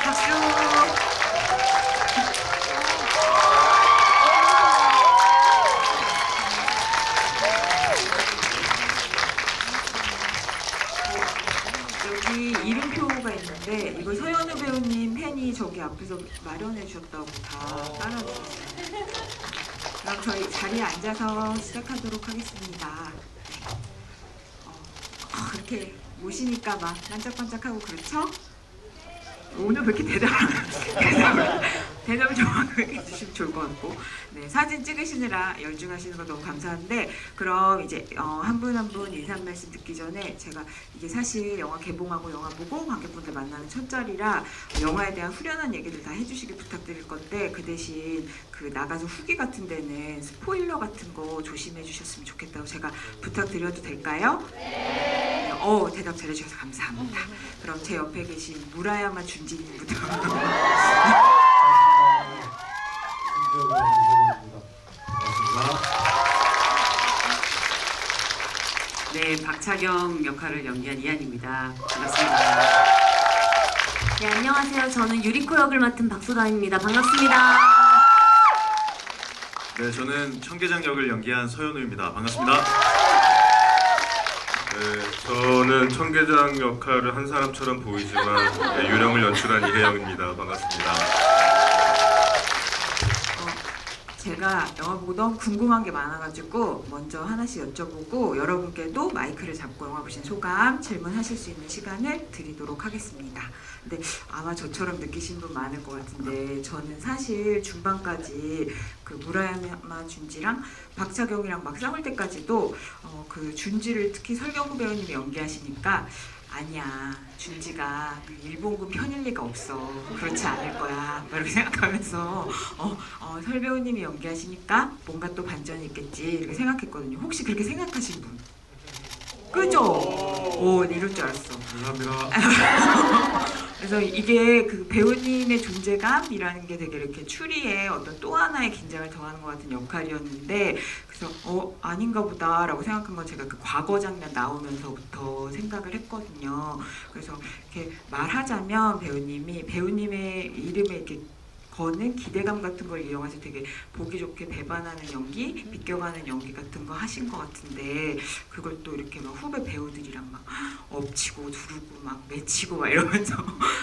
박수. 여기 이름표가 있는데 이거 서현우 배우님 팬이 저기 앞에서 마련해 주셨다고 다 따라주셨어요. 그럼 저희 자리에 앉아서 시작하도록 하겠습니다. 이렇게 모시니까 막 반짝반짝하고 그렇죠? 오늘 왜 이렇게 대답을 좀 해주시면 좋을 것 같고, 네, 사진 찍으시느라 열중하시는 거 너무 감사한데, 그럼 이제 한 분 한 분 인사 말씀 듣기 전에 제가 이게 사실 영화 개봉하고 영화 보고 관객분들 만나는 첫 자리라 영화에 대한 후련한 얘기들 다 해주시길 부탁드릴 건데, 그 대신 그 나가서 후기 같은 데는 스포일러 같은 거 조심해 주셨으면 좋겠다고 제가 부탁드려도 될까요? 네. 대답 잘해주셔서 감사합니다. 그럼 제 옆에 계신 무라야마 준지님부터. 네, 박차경 역할을 연기한 이한입니다. 반갑습니다. 네, 안녕하세요. 저는 유리코 역을 맡은 박소담입니다. 반갑습니다. 네, 저는 청계장 역을 연기한 서현우입니다. 반갑습니다. 네, 저는 청계장 역할을 한 사람처럼 보이지만 유령을 연출한 이혜영입니다. 반갑습니다. 제가 영화 보고 너무 궁금한 게 많아가지고 먼저 하나씩 여쭤보고 여러분께도 마이크를 잡고 영화 보신 소감 질문하실 수 있는 시간을 드리도록 하겠습니다. 근데 아마 저처럼 느끼신 분 많을 것 같은데, 저는 사실 중반까지 그 무라야마 준지랑 박차경이랑 막 싸울 때까지도 그 준지를 특히 설경구 배우님이 연기하시니까 아니야, 준지가 일본군 편일 리가 없어, 그렇지 않을 거야 이렇게 생각하면서 설 배우님이 연기하시니까 뭔가 또 반전이 있겠지 이렇게 생각했거든요. 혹시 그렇게 생각하신 분? 그죠? 오, 네, 이럴 줄 알았어. 감사합니다. 그래서 이게 그 배우님의 존재감이라는 게 되게 이렇게 추리에 어떤 또 하나의 긴장을 더하는 것 같은 역할이었는데, 그래서 아닌가 보다라고 생각한 건 제가 그 과거 장면 나오면서부터 생각을 했거든요. 그래서 이렇게 말하자면 배우님의 이름에 이렇게 거는 기대감 같은 걸 이용해서 되게 보기 좋게 배반하는 연기, 비껴가는 연기 같은 거 하신 것 같은데, 그걸 또 이렇게 막 후배 배우들이랑 막 엎치고 두르고 막 맺히고 막 이러면서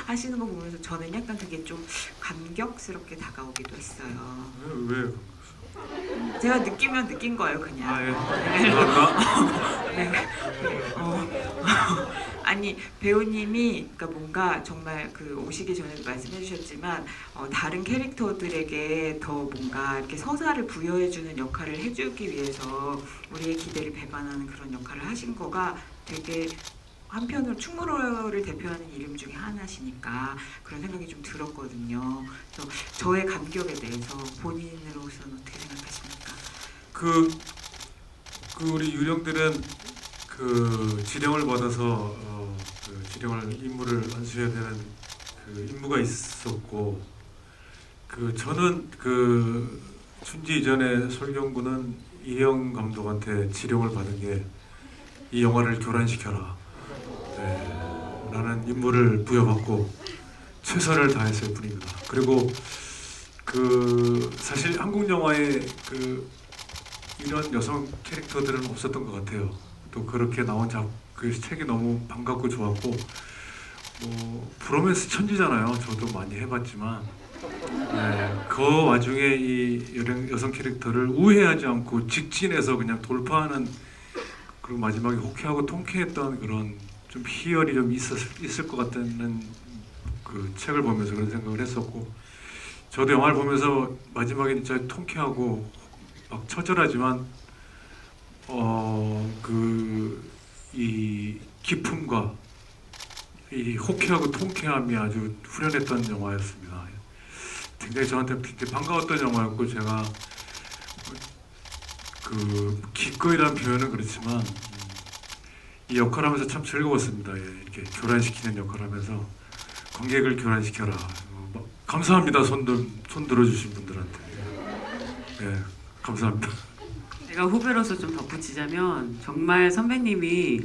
하시는 거 보면서 저는 약간 그게 좀 감격스럽게 다가오기도 했어요. 왜? 제가 느끼면 느낀 거예요, 그냥. 아, 예. 감사합니다. 네. 아니, 배우님이 그러니까 뭔가 정말 그 오시기 전에도 말씀해 주셨지만 다른 캐릭터들에게 더 뭔가 이렇게 서사를 부여해주는 역할을 해주기 위해서 우리의 기대를 배반하는 그런 역할을 하신 거가 되게 한편으로 충무로를 대표하는 이름 중에 하나시니까 그런 생각이 좀 들었거든요. 그래서 저의 감격에 대해서 본인으로서는 어떻게 생각하십니까? 그 우리 유령들은 그 지령을 받아서 그 지령을 임무를 완수해야 되는 그 임무가 있었고, 그 저는 그 춘지 이전에 설경구는 이혜영 감독한테 지령을 받은 게 이 영화를 교란시켜라, 네, 라는 임무를 부여받고 최선을 다했을 뿐입니다. 그리고 그 사실 한국 영화에 그 이런 여성 캐릭터들은 없었던 것 같아요. 또 그렇게 나온 그 책이 너무 반갑고 좋았고, 뭐 브로맨스 천지잖아요. 저도 많이 해봤지만, 네, 그 와중에 이 여성 캐릭터를 우회하지 않고 직진해서 그냥 돌파하는, 그리고 마지막에 호쾌하고 통쾌했던 그런 좀 희열이 좀 있을 것 같다는 그 책을 보면서 그런 생각을 했었고, 저도 영화를 보면서 마지막에 진짜 통쾌하고 막 처절하지만 이 기품과 이 호쾌하고 통쾌함이 아주 후련했던 영화였습니다. 굉장히 저한테 굉장히 반가웠던 영화였고, 제가 그 기꺼이라는 표현은 그렇지만 이 역할하면서 참 즐거웠습니다. 예, 이렇게 교란시키는 역할하면서 관객을 교란시켜라. 감사합니다. 손 들어주신 분들한테. 예, 감사합니다. 제가 후배로서 좀 덧붙이자면 정말 선배님이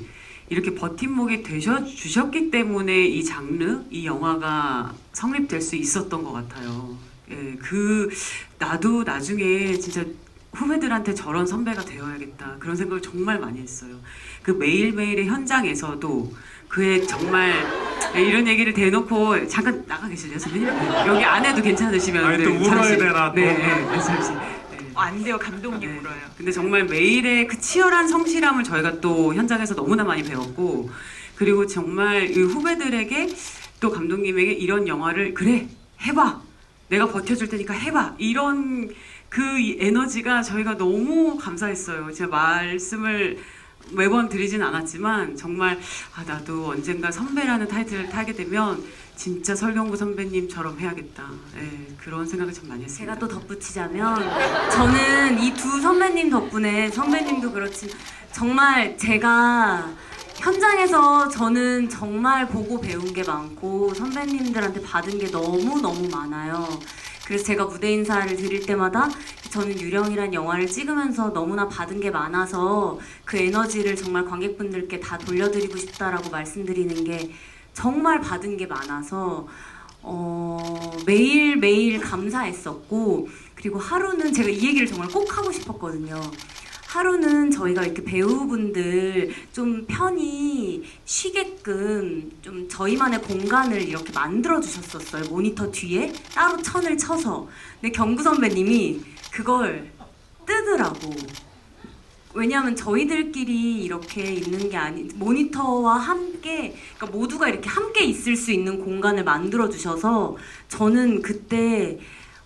이렇게 버팀목이 되셔 주셨기 때문에 이 장르, 이 영화가 성립될 수 있었던 것 같아요. 예, 나도 나중에 진짜 후배들한테 저런 선배가 되어야겠다 그런 생각을 정말 많이 했어요. 그 매일매일의 현장에서도 그의 정말 이런 얘기를 대놓고 잠깐 나가 계실래요, 선배님? 여기 안에도 괜찮으시면 아니, 또 울어야 되나, 또. 네, 잠시. 안 돼요, 감독님 울어요. 근데 정말 매일의 그 치열한 성실함을 저희가 또 현장에서 너무나 많이 배웠고, 그리고 정말 이 후배들에게 또 감독님에게 이런 영화를 그래 해봐, 내가 버텨줄 테니까 해봐, 이런 그 에너지가 저희가 너무 감사했어요. 제가 말씀을 매번 드리진 않았지만 정말 나도 언젠가 선배라는 타이틀을 타게 되면 진짜 설경구 선배님처럼 해야겠다. 예, 그런 생각을 참 많이 했습니다. 제가 또 덧붙이자면 저는 이 두 선배님 덕분에 선배님도 그렇지만 정말 제가 현장에서 저는 정말 보고 배운 게 많고 선배님들한테 받은 게 너무너무 많아요. 그래서 제가 무대 인사를 드릴 때마다 저는 유령이란 영화를 찍으면서 너무나 받은 게 많아서 그 에너지를 정말 관객분들께 다 돌려드리고 싶다라고 말씀드리는 게 정말 받은 게 많아서 매일매일 감사했었고, 그리고 하루는 제가 이 얘기를 정말 꼭 하고 싶었거든요. 하루는 저희가 이렇게 배우분들 좀 편히 쉬게끔 좀 저희만의 공간을 이렇게 만들어 주셨었어요. 모니터 뒤에 따로 천을 쳐서. 근데 경구 선배님이 그걸 뜨더라고. 왜냐하면 저희들끼리 이렇게 있는 게 아니, 모니터와 함께, 그러니까 모두가 이렇게 함께 있을 수 있는 공간을 만들어 주셔서 저는 그때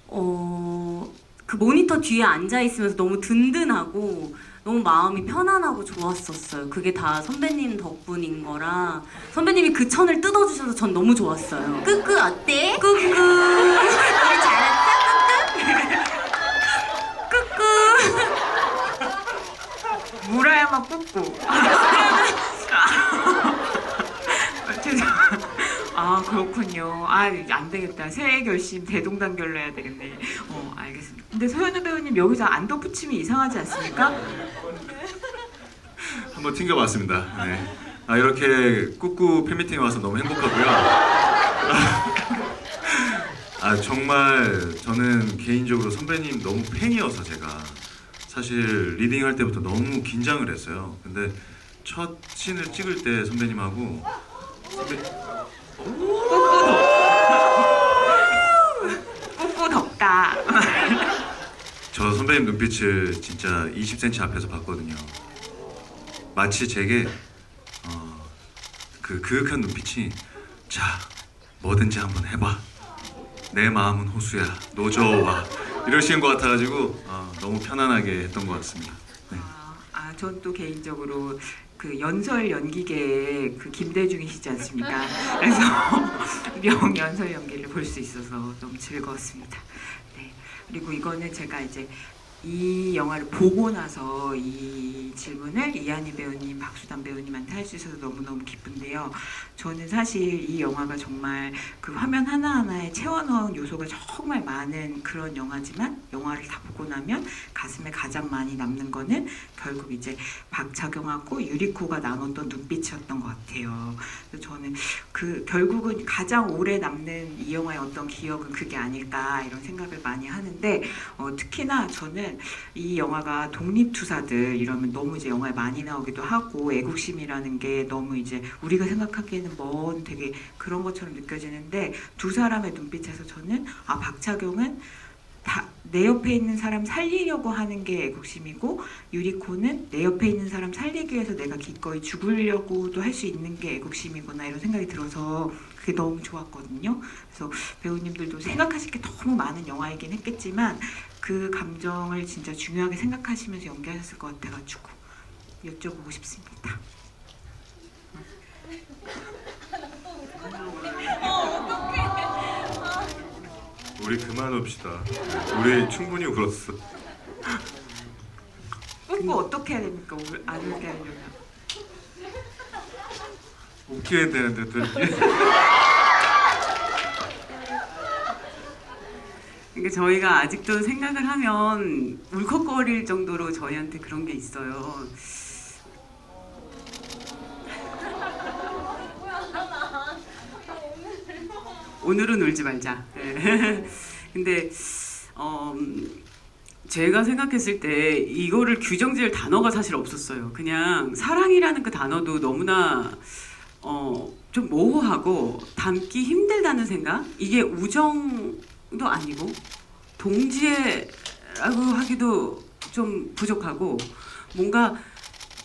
그 모니터 뒤에 앉아 있으면서 너무 든든하고 너무 마음이 편안하고 좋았었어요. 그게 다 선배님 덕분인 거라 선배님이 그 천을 뜯어주셔서 전 너무 좋았어요. 끄끄 어때? 끄끄 우리 잘했어? 끄끄 끄끄 물어야만 꾹꾹. 그렇군요. 안 되겠다. 새해 결심 대동단결로 해야 되겠네. 알겠습니다. 근데 서현우 배우님 여기서 안 덧붙임이 이상하지 않습니까? 한번 튕겨봤습니다. 네. 이렇게 꾹꾹 팬미팅에 와서 너무 행복하고요. 정말 저는 개인적으로 선배님 너무 팬이어서 제가 사실 리딩할 때부터 너무 긴장을 했어요. 근데 첫 씬을 찍을 때 선배님하고 꾹꾹 덥다. 저 선배님 눈빛을 진짜 20cm 앞에서 봤거든요. 마치 제게 그 그윽한 눈빛이 자 뭐든지 한번 해봐, 내 마음은 호수야 노저와 이러시는 것 같아가지고 너무 편안하게 했던 것 같습니다. 네. 전 또 개인적으로 그 연설 연기계의 그 김대중이시지 않습니까? 그래서 명연설 연기를 볼 수 있어서 너무 즐거웠습니다. 네. 그리고 이거는 제가 이제 이 영화를 보고 나서 이 질문을 이한희 배우님, 박수단 배우님한테 할 수 있어서 너무너무 기쁜데요. 저는 사실 이 영화가 정말 그 화면 하나하나에 채워넣은 요소가 정말 많은 그런 영화지만 영화를 다 보고 나면 가슴에 가장 많이 남는 거는 결국 이제 박차경하고 유리코가 나눴던 눈빛이었던 것 같아요. 그래서 저는 그 결국은 가장 오래 남는 이 영화의 어떤 기억은 그게 아닐까 이런 생각을 많이 하는데 특히나 저는 이 영화가 독립투사들 이러면 너무 이제 영화에 많이 나오기도 하고 애국심이라는 게 너무 이제 우리가 생각하기에는 먼 되게 그런 것처럼 느껴지는데 두 사람의 눈빛에서 저는 박차경은 내 옆에 있는 사람 살리려고 하는 게 애국심이고 유리코는 내 옆에 있는 사람 살리기 위해서 내가 기꺼이 죽으려고도 할 수 있는 게 애국심이구나 이런 생각이 들어서 그게 너무 좋았거든요. 그래서 배우님들도 생각하실 게 너무 많은 영화이긴 했겠지만 그 감정을 진짜 중요하게 생각하시면서 연기하셨을 것 같아가지고 여쭤보고 싶습니다. 우리 그만합시다. 우리 충분히 울었어. 꾹꾹 어떻게 해야 됩니까? 안 울게 하려면. 웃겨야 되는데 또 이게. 그러니까 저희가 아직도 생각을 하면 울컥거릴 정도로 저희한테 그런 게 있어요. 오늘은 울지 말자. 예. 근데 제가 생각했을 때 이거를 규정지을 단어가 사실 없었어요. 그냥 사랑이라는 그 단어도 너무나 좀 모호하고 담기 힘들다는 생각? 이게 우정도 아니고 동지애라고 하기도 좀 부족하고 뭔가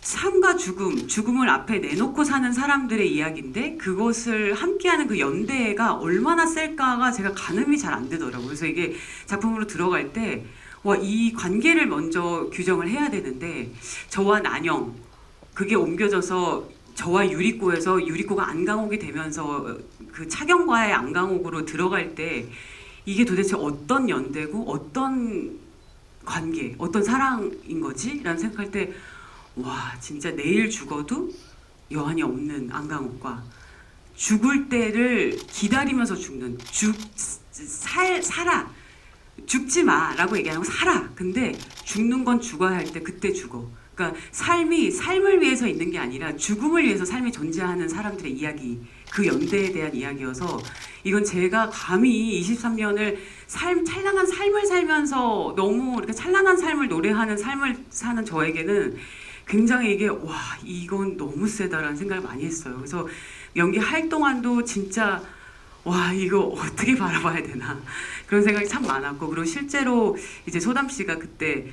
삶과 죽음을 앞에 내놓고 사는 사람들의 이야기인데 그것을 함께하는 그 연대가 얼마나 셀까가 제가 가늠이 잘 안 되더라고요. 그래서 이게 작품으로 들어갈 때 와, 이 관계를 먼저 규정을 해야 되는데 저와 난영 그게 옮겨져서 저와 유리코에서 유리코가 안강옥이 되면서 그 차경과의 안강옥으로 들어갈 때 이게 도대체 어떤 연대고 어떤 관계, 어떤 사랑인 거지? 라는 생각할 때 와, 진짜 내일 죽어도 여한이 없는 안강옥과 죽을 때를 기다리면서 죽는 살아 죽지 마라고 얘기하고 살아. 근데 죽는 건 죽어야 할 때 그때 죽어. 그러니까 삶이 삶을 위해서 있는 게 아니라 죽음을 위해서 삶이 존재하는 사람들의 이야기, 그 연대에 대한 이야기여서 이건 제가 감히 23년을 찬란한 삶을 살면서 너무 이렇게 찬란한 삶을 노래하는 삶을 사는 저에게는 굉장히 이게 와, 이건 너무 세다라는 생각을 많이 했어요. 그래서 연기할 동안도 진짜 와, 이거 어떻게 바라봐야 되나 그런 생각이 참 많았고, 그리고 실제로 이제 소담 씨가 그때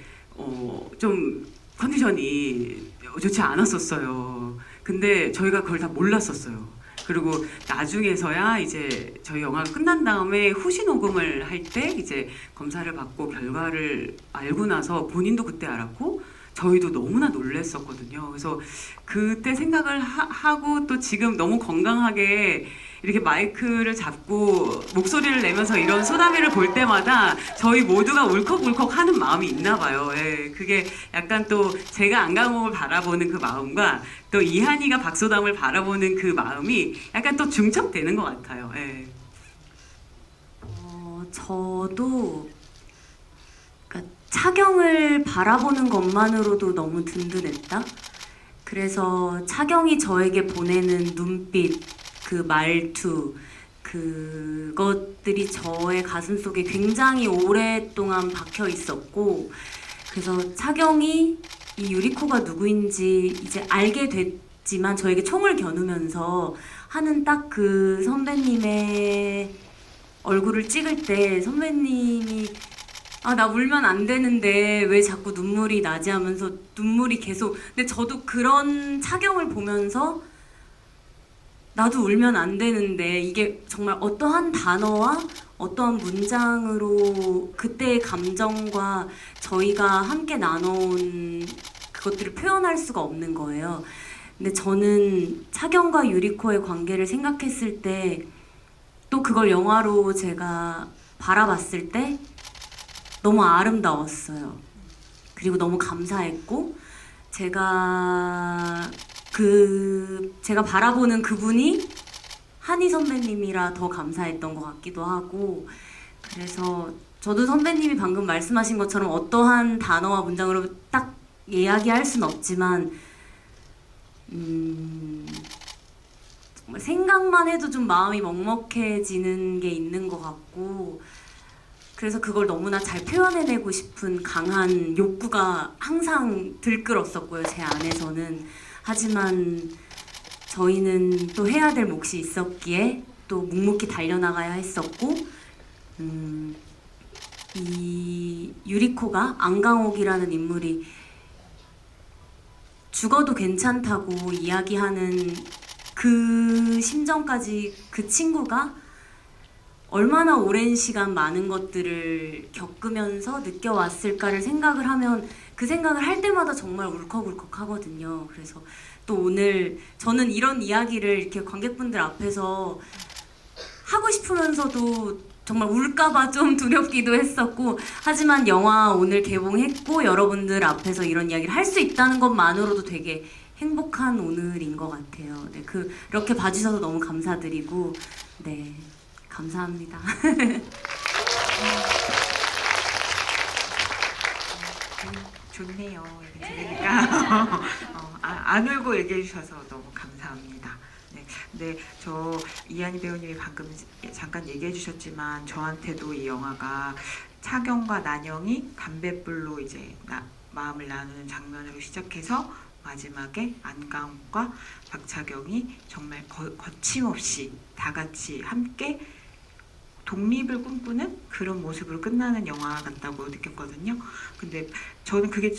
좀 컨디션이 좋지 않았었어요. 근데 저희가 그걸 다 몰랐었어요. 그리고 나중에서야 이제 저희 영화가 끝난 다음에 후시 녹음을 할 때 이제 검사를 받고 결과를 알고 나서 본인도 그때 알았고 저희도 너무나 놀랬었거든요. 그래서 그때 생각을 하고 또 지금 너무 건강하게 이렇게 마이크를 잡고 목소리를 내면서 이런 소담이를 볼 때마다 저희 모두가 울컥울컥 하는 마음이 있나 봐요. 예, 그게 약간 또 제가 안강옥을 바라보는 그 마음과 또 이한이가 박소담을 바라보는 그 마음이 약간 또 중첩되는 것 같아요. 예. 저도 그러니까 차경을 바라보는 것만으로도 너무 든든했다. 그래서 차경이 저에게 보내는 눈빛, 그 말투, 그것들이 저의 가슴속에 굉장히 오랫동안 박혀 있었고, 그래서 차경이 이 유리코가 누구인지 이제 알게 됐지만 저에게 총을 겨누면서 하는 딱 그 선배님의 얼굴을 찍을 때 선배님이 아, 나 울면 안 되는데 왜 자꾸 눈물이 나지 하면서 눈물이 계속. 근데 저도 그런 차경을 보면서 나도 울면 안 되는데 이게 정말 어떠한 단어와 어떠한 문장으로 그때의 감정과 저희가 함께 나눠온 그것들을 표현할 수가 없는 거예요. 근데 저는 차경과 유리코의 관계를 생각했을 때 또 그걸 영화로 제가 바라봤을 때 너무 아름다웠어요. 그리고 너무 감사했고 제가 바라보는 그분이 한희 선배님이라 더 감사했던 것 같기도 하고, 그래서 저도 선배님이 방금 말씀하신 것처럼 어떠한 단어와 문장으로 딱 이야기할 순 없지만 정말 생각만 해도 좀 마음이 먹먹해지는 게 있는 것 같고, 그래서 그걸 너무나 잘 표현해내고 싶은 강한 욕구가 항상 들끓었었고요, 제 안에서는. 하지만 저희는 또 해야 될 몫이 있었기에 또 묵묵히 달려나가야 했었고, 이 유리코가 안강옥이라는 인물이 죽어도 괜찮다고 이야기하는 그 심정까지 그 친구가 얼마나 오랜 시간 많은 것들을 겪으면서 느껴왔을까를 생각을 하면 그 생각을 할 때마다 정말 울컥울컥 하거든요. 그래서 또 오늘 저는 이런 이야기를 이렇게 관객분들 앞에서 하고 싶으면서도 정말 울까봐 좀 두렵기도 했었고, 하지만 영화 오늘 개봉했고 여러분들 앞에서 이런 이야기를 할 수 있다는 것만으로도 되게 행복한 오늘인 것 같아요. 네, 그렇게 봐주셔서 너무 감사드리고, 네, 감사합니다. 좋네요. 이렇게 들으니까 안 울고 얘기해 주셔서 너무 감사합니다. 네, 근데 저 이한희 배우님이 방금 잠깐 얘기해 주셨지만 저한테도 이 영화가 차경과 난영이 담뱃불로 이제 마음을 나누는 장면으로 시작해서 마지막에 안강욱과 박차경이 정말 거침없이 다 같이 함께 독립을 꿈꾸는 그런 모습으로 끝나는 영화 같다고 느꼈거든요. 근데 저는 그게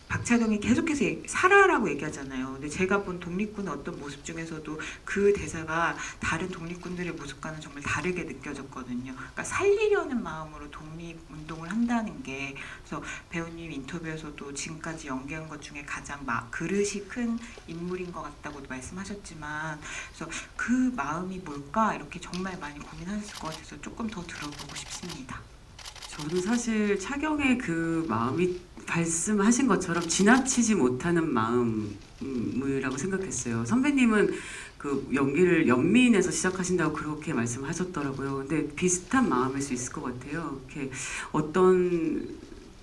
박차경이 계속해서 살아라고 얘기하잖아요. 근데 제가 본 독립군의 어떤 모습 중에서도 그 대사가 다른 독립군들의 모습과는 정말 다르게 느껴졌거든요. 그러니까 살리려는 마음으로 독립운동을 한다는 게, 그래서 배우님 인터뷰에서도 지금까지 연기한 것 중에 가장 그릇이 큰 인물인 것 같다고도 말씀하셨지만, 그래서 그 마음이 뭘까 이렇게 정말 많이 고민하셨을 것 같아서 조금 더 들어보고 싶습니다. 저는 사실 차경의 그 마음이 말씀하신 것처럼 지나치지 못하는 마음이라고 생각했어요. 선배님은 그 연기를 연민에서 시작하신다고 그렇게 말씀하셨더라고요. 근데 비슷한 마음일 수 있을 것 같아요. 이렇게 어떤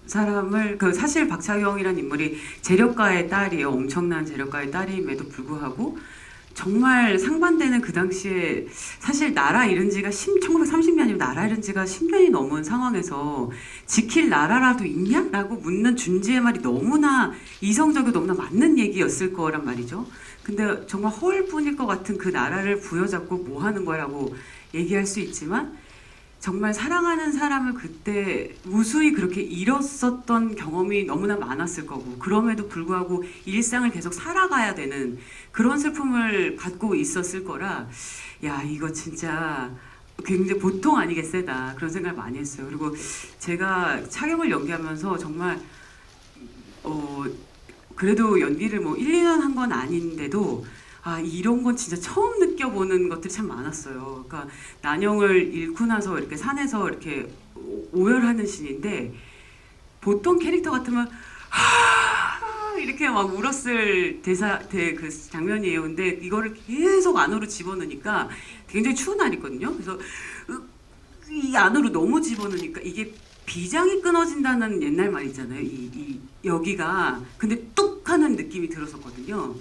사람을 사실 박차경이라는 인물이 재력가의 딸이에요. 엄청난 재력가의 딸임에도 불구하고 정말 상반되는 그 당시에 사실 나라 잃은 지가 1930년이면 나라 잃은 지가 10년이 넘은 상황에서 지킬 나라라도 있냐? 라고 묻는 준지의 말이 너무나 이성적이고 너무나 맞는 얘기였을 거란 말이죠. 근데 정말 허울뿐일 것 같은 그 나라를 부여잡고 뭐 하는 거라고 얘기할 수 있지만 정말 사랑하는 사람을 그때 무수히 그렇게 잃었었던 경험이 너무나 많았을 거고, 그럼에도 불구하고 일상을 계속 살아가야 되는 그런 슬픔을 갖고 있었을 거라, 야, 이거 진짜 굉장히 보통 아니게 세다, 그런 생각을 많이 했어요. 그리고 제가 차경을 연기하면서 정말 그래도 연기를 뭐 1, 2년 한 건 아닌데도 이런 건 진짜 처음 느껴보는 것들이 참 많았어요. 그러니까 난영을 잃고 나서 이렇게 산에서 이렇게 오열하는 신인데, 보통 캐릭터 같으면 이렇게 막 울었을 그 장면이에요. 근데 이거를 계속 안으로 집어넣으니까 굉장히 추운 날이 있거든요. 그래서 이 안으로 너무 집어넣으니까 이게 비장이 끊어진다는 옛날 말 있잖아요. 이 여기가 근데 뚝 하는 느낌이 들었었거든요.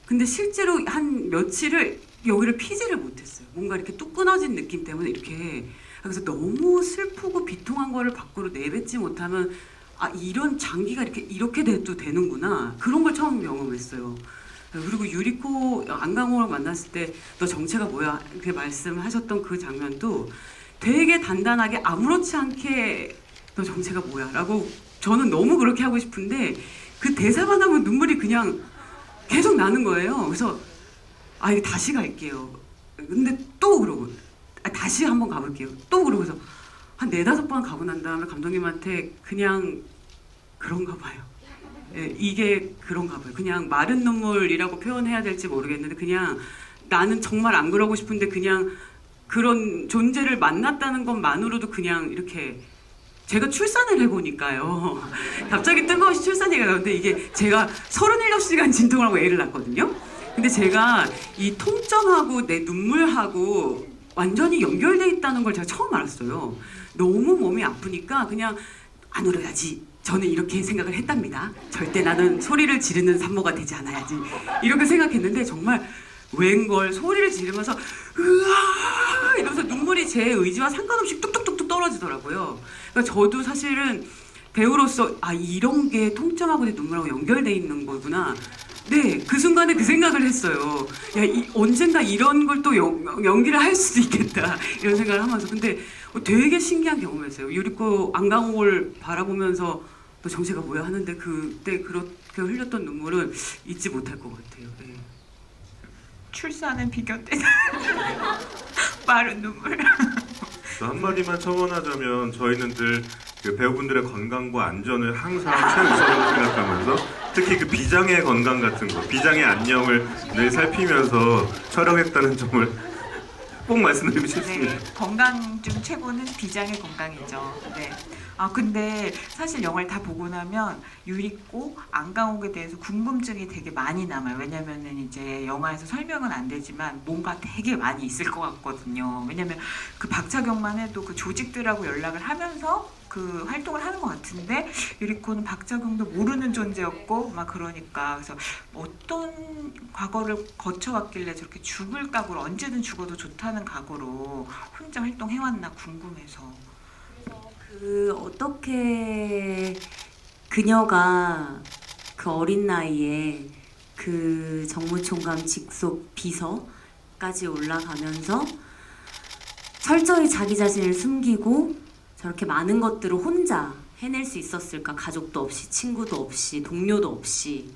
근데 실제로 한 며칠을 여기를 피지를 못했어요. 뭔가 이렇게 뚝 끊어진 느낌 때문에 이렇게. 그래서 너무 슬프고 비통한 거를 밖으로 내뱉지 못하면 이런 장기가 이렇게 돼도 되는구나. 그런 걸 처음 경험했어요. 그리고 유리코 안강호를 만났을 때 너 정체가 뭐야? 이렇게 말씀하셨던 그 장면도 되게 단단하게 아무렇지 않게 너 정체가 뭐야? 라고 저는 너무 그렇게 하고 싶은데 그 대사만 하면 눈물이 그냥 계속 나는 거예요. 그래서 이거 다시 갈게요. 근데 또 그러고 다시 한번 가볼게요. 또 그러고서 한 4-5번 가고 난 다음에 감독님한테 그냥 그런가 봐요. 예, 이게 그런가 봐요. 그냥 마른 눈물이라고 표현해야 될지 모르겠는데 그냥 나는 정말 안 그러고 싶은데 그냥 그런 존재를 만났다는 것만으로도 그냥 이렇게 제가 출산을 해보니까요. 갑자기 뜬금없이 출산 얘기가 나오는데 이게 제가 37시간 진통을 하고 애를 낳았거든요. 근데 제가 이 통증하고 내 눈물하고 완전히 연결돼 있다는 걸 제가 처음 알았어요. 너무 몸이 아프니까 그냥 안 울어야지. 저는 이렇게 생각을 했답니다. 절대 나는 소리를 지르는 산모가 되지 않아야지. 이렇게 생각했는데 정말 웬걸 소리를 지르면서 으아 이러면서 눈물이 제 의지와 상관없이 뚝뚝뚝뚝 떨어지더라고요. 그러니까 저도 사실은 배우로서 이런 게 통증하고 내 눈물하고 연결돼 있는 거구나. 네, 그 순간에 그 생각을 했어요. 언젠가 이런 걸 또 연기를 할 수도 있겠다 이런 생각을 하면서. 근데 되게 신기한 경험이었어요. 유리코 안강호를 바라보면서 너 정체가 뭐야 하는데 그때 그렇게 흘렸던 눈물은 잊지 못할 것 같아요. 네. 출산은 비교되는 마른 눈물. 한마디만 첨언하자면 저희는 늘 그 배우분들의 건강과 안전을 항상 최우선으로 생각하면서 특히 그 비장의 건강 같은 거, 비장의 안녕을 늘 살피면서 촬영했다는 점을 꼭 말씀드리고 싶습니다. 네, 건강 중 최고는 비장의 건강이죠. 네. 근데 사실 영화를 다 보고 나면 유리코, 안강옥에 대해서 궁금증이 되게 많이 남아요. 왜냐면은 이제 영화에서 설명은 안 되지만 뭔가 되게 많이 있을 것 같거든요. 왜냐면 그 박차경만 해도 그 조직들하고 연락을 하면서 그 활동을 하는 것 같은데 유리코는 박자경도 모르는 존재였고 막 그러니까 그래서 어떤 과거를 거쳐왔길래 저렇게 죽을 각오로 언제든 죽어도 좋다는 각오로 혼자 활동해왔나 궁금해서. 어떻게 그녀가 그 어린 나이에 그 정무총감 직속 비서까지 올라가면서 철저히 자기 자신을 숨기고 저렇게 많은 것들을 혼자 해낼 수 있었을까? 가족도 없이, 친구도 없이, 동료도 없이.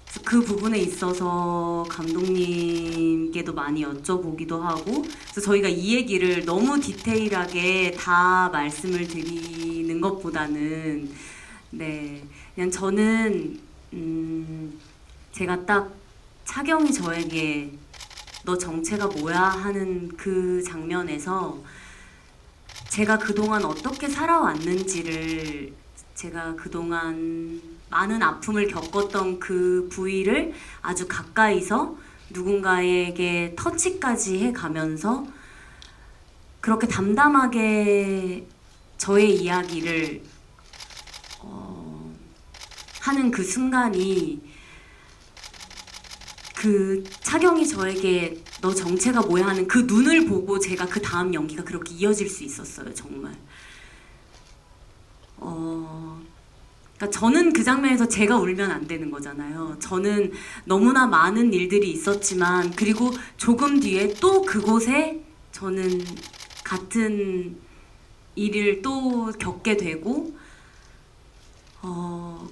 그래서 그 부분에 있어서 감독님께도 많이 여쭤보기도 하고, 그래서 저희가 이 얘기를 너무 디테일하게 다 말씀을 드리는 것보다는, 네, 그냥 저는 제가 딱 차경이 저에게 너 정체가 뭐야 하는 그 장면에서 제가 그동안 어떻게 살아왔는지를, 제가 그동안 많은 아픔을 겪었던 그 부위를 아주 가까이서 누군가에게 터치까지 해가면서 그렇게 담담하게 저의 이야기를 하는 그 순간이, 그 차경이 저에게 너 정체가 뭐야 하는 그 눈을 보고 제가 그 다음 연기가 그렇게 이어질 수 있었어요, 정말. 그러니까 저는 그 장면에서 제가 울면 안 되는 거잖아요. 저는 너무나 많은 일들이 있었지만, 그리고 조금 뒤에 또 그곳에 저는 같은 일을 또 겪게 되고,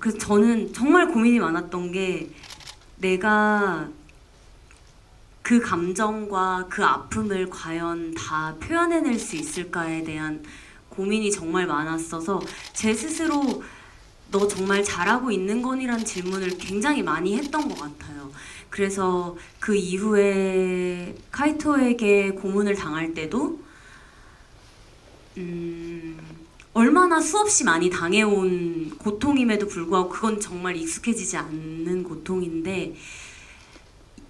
그래서 저는 정말 고민이 많았던 게, 내가 그 감정과 그 아픔을 과연 다 표현해낼 수 있을까에 대한 고민이 정말 많았어서 제 스스로 너 정말 잘하고 있는 건이란 질문을 굉장히 많이 했던 것 같아요. 그래서 그 이후에 카이토에게 고문을 당할 때도 얼마나 수없이 많이 당해온 고통임에도 불구하고 그건 정말 익숙해지지 않는 고통인데,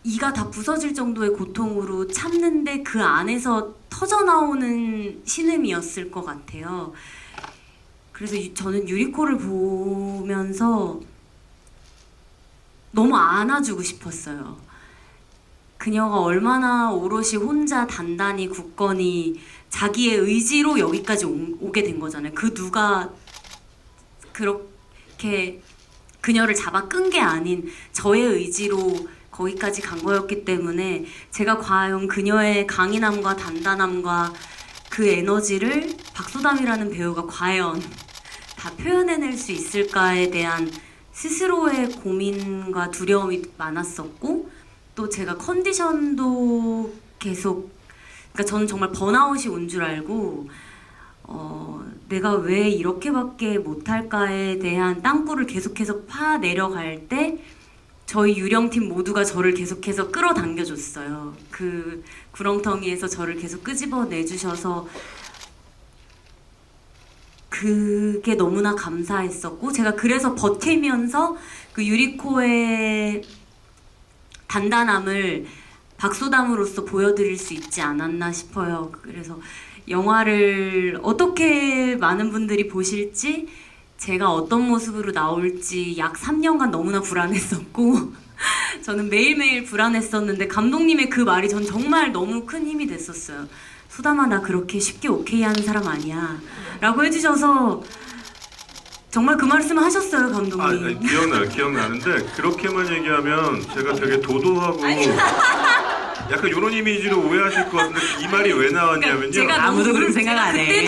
이가 다 부서질 정도의 고통으로 참는데 그 안에서 터져나오는 신음이었을 것 같아요. 그래서 저는 유리코를 보면서 너무 안아주고 싶었어요. 그녀가 얼마나 오롯이 혼자 단단히 굳건히 자기의 의지로 여기까지 오게 된 거잖아요. 그 누가 그렇게 그녀를 잡아 끈 게 아닌 저의 의지로 거기까지 간 거였기 때문에 제가 과연 그녀의 강인함과 단단함과 그 에너지를 박소담이라는 배우가 과연 다 표현해낼 수 있을까에 대한 스스로의 고민과 두려움이 많았었고, 또 제가 컨디션도 계속, 그러니까 저는 정말 번아웃이 온 줄 알고 내가 왜 이렇게밖에 못할까에 대한 땅굴을 계속해서 파 내려갈 때 저희 유령팀 모두가 저를 계속해서 끌어당겨줬어요. 그 구렁텅이에서 저를 계속 끄집어내주셔서 그게 너무나 감사했었고, 제가 그래서 버티면서 그 유리코의 단단함을 박소담으로서 보여드릴 수 있지 않았나 싶어요. 그래서 영화를 어떻게 많은 분들이 보실지, 제가 어떤 모습으로 나올지 약 3년간 너무나 불안했었고 저는 매일매일 불안했었는데, 감독님의 그 말이 전 정말 너무 큰 힘이 됐었어요. 소담아, 나 그렇게 쉽게 오케이 하는 사람 아니야 라고 해주셔서 정말 그 말씀을 하셨어요, 감독님. 기억나는데 그렇게만 얘기하면 제가 되게 도도하고 약간 이런 이미지로 오해하실 것 같은데 이 말이 왜 나왔냐면요. 제가 아무도 그런 생각 안 해.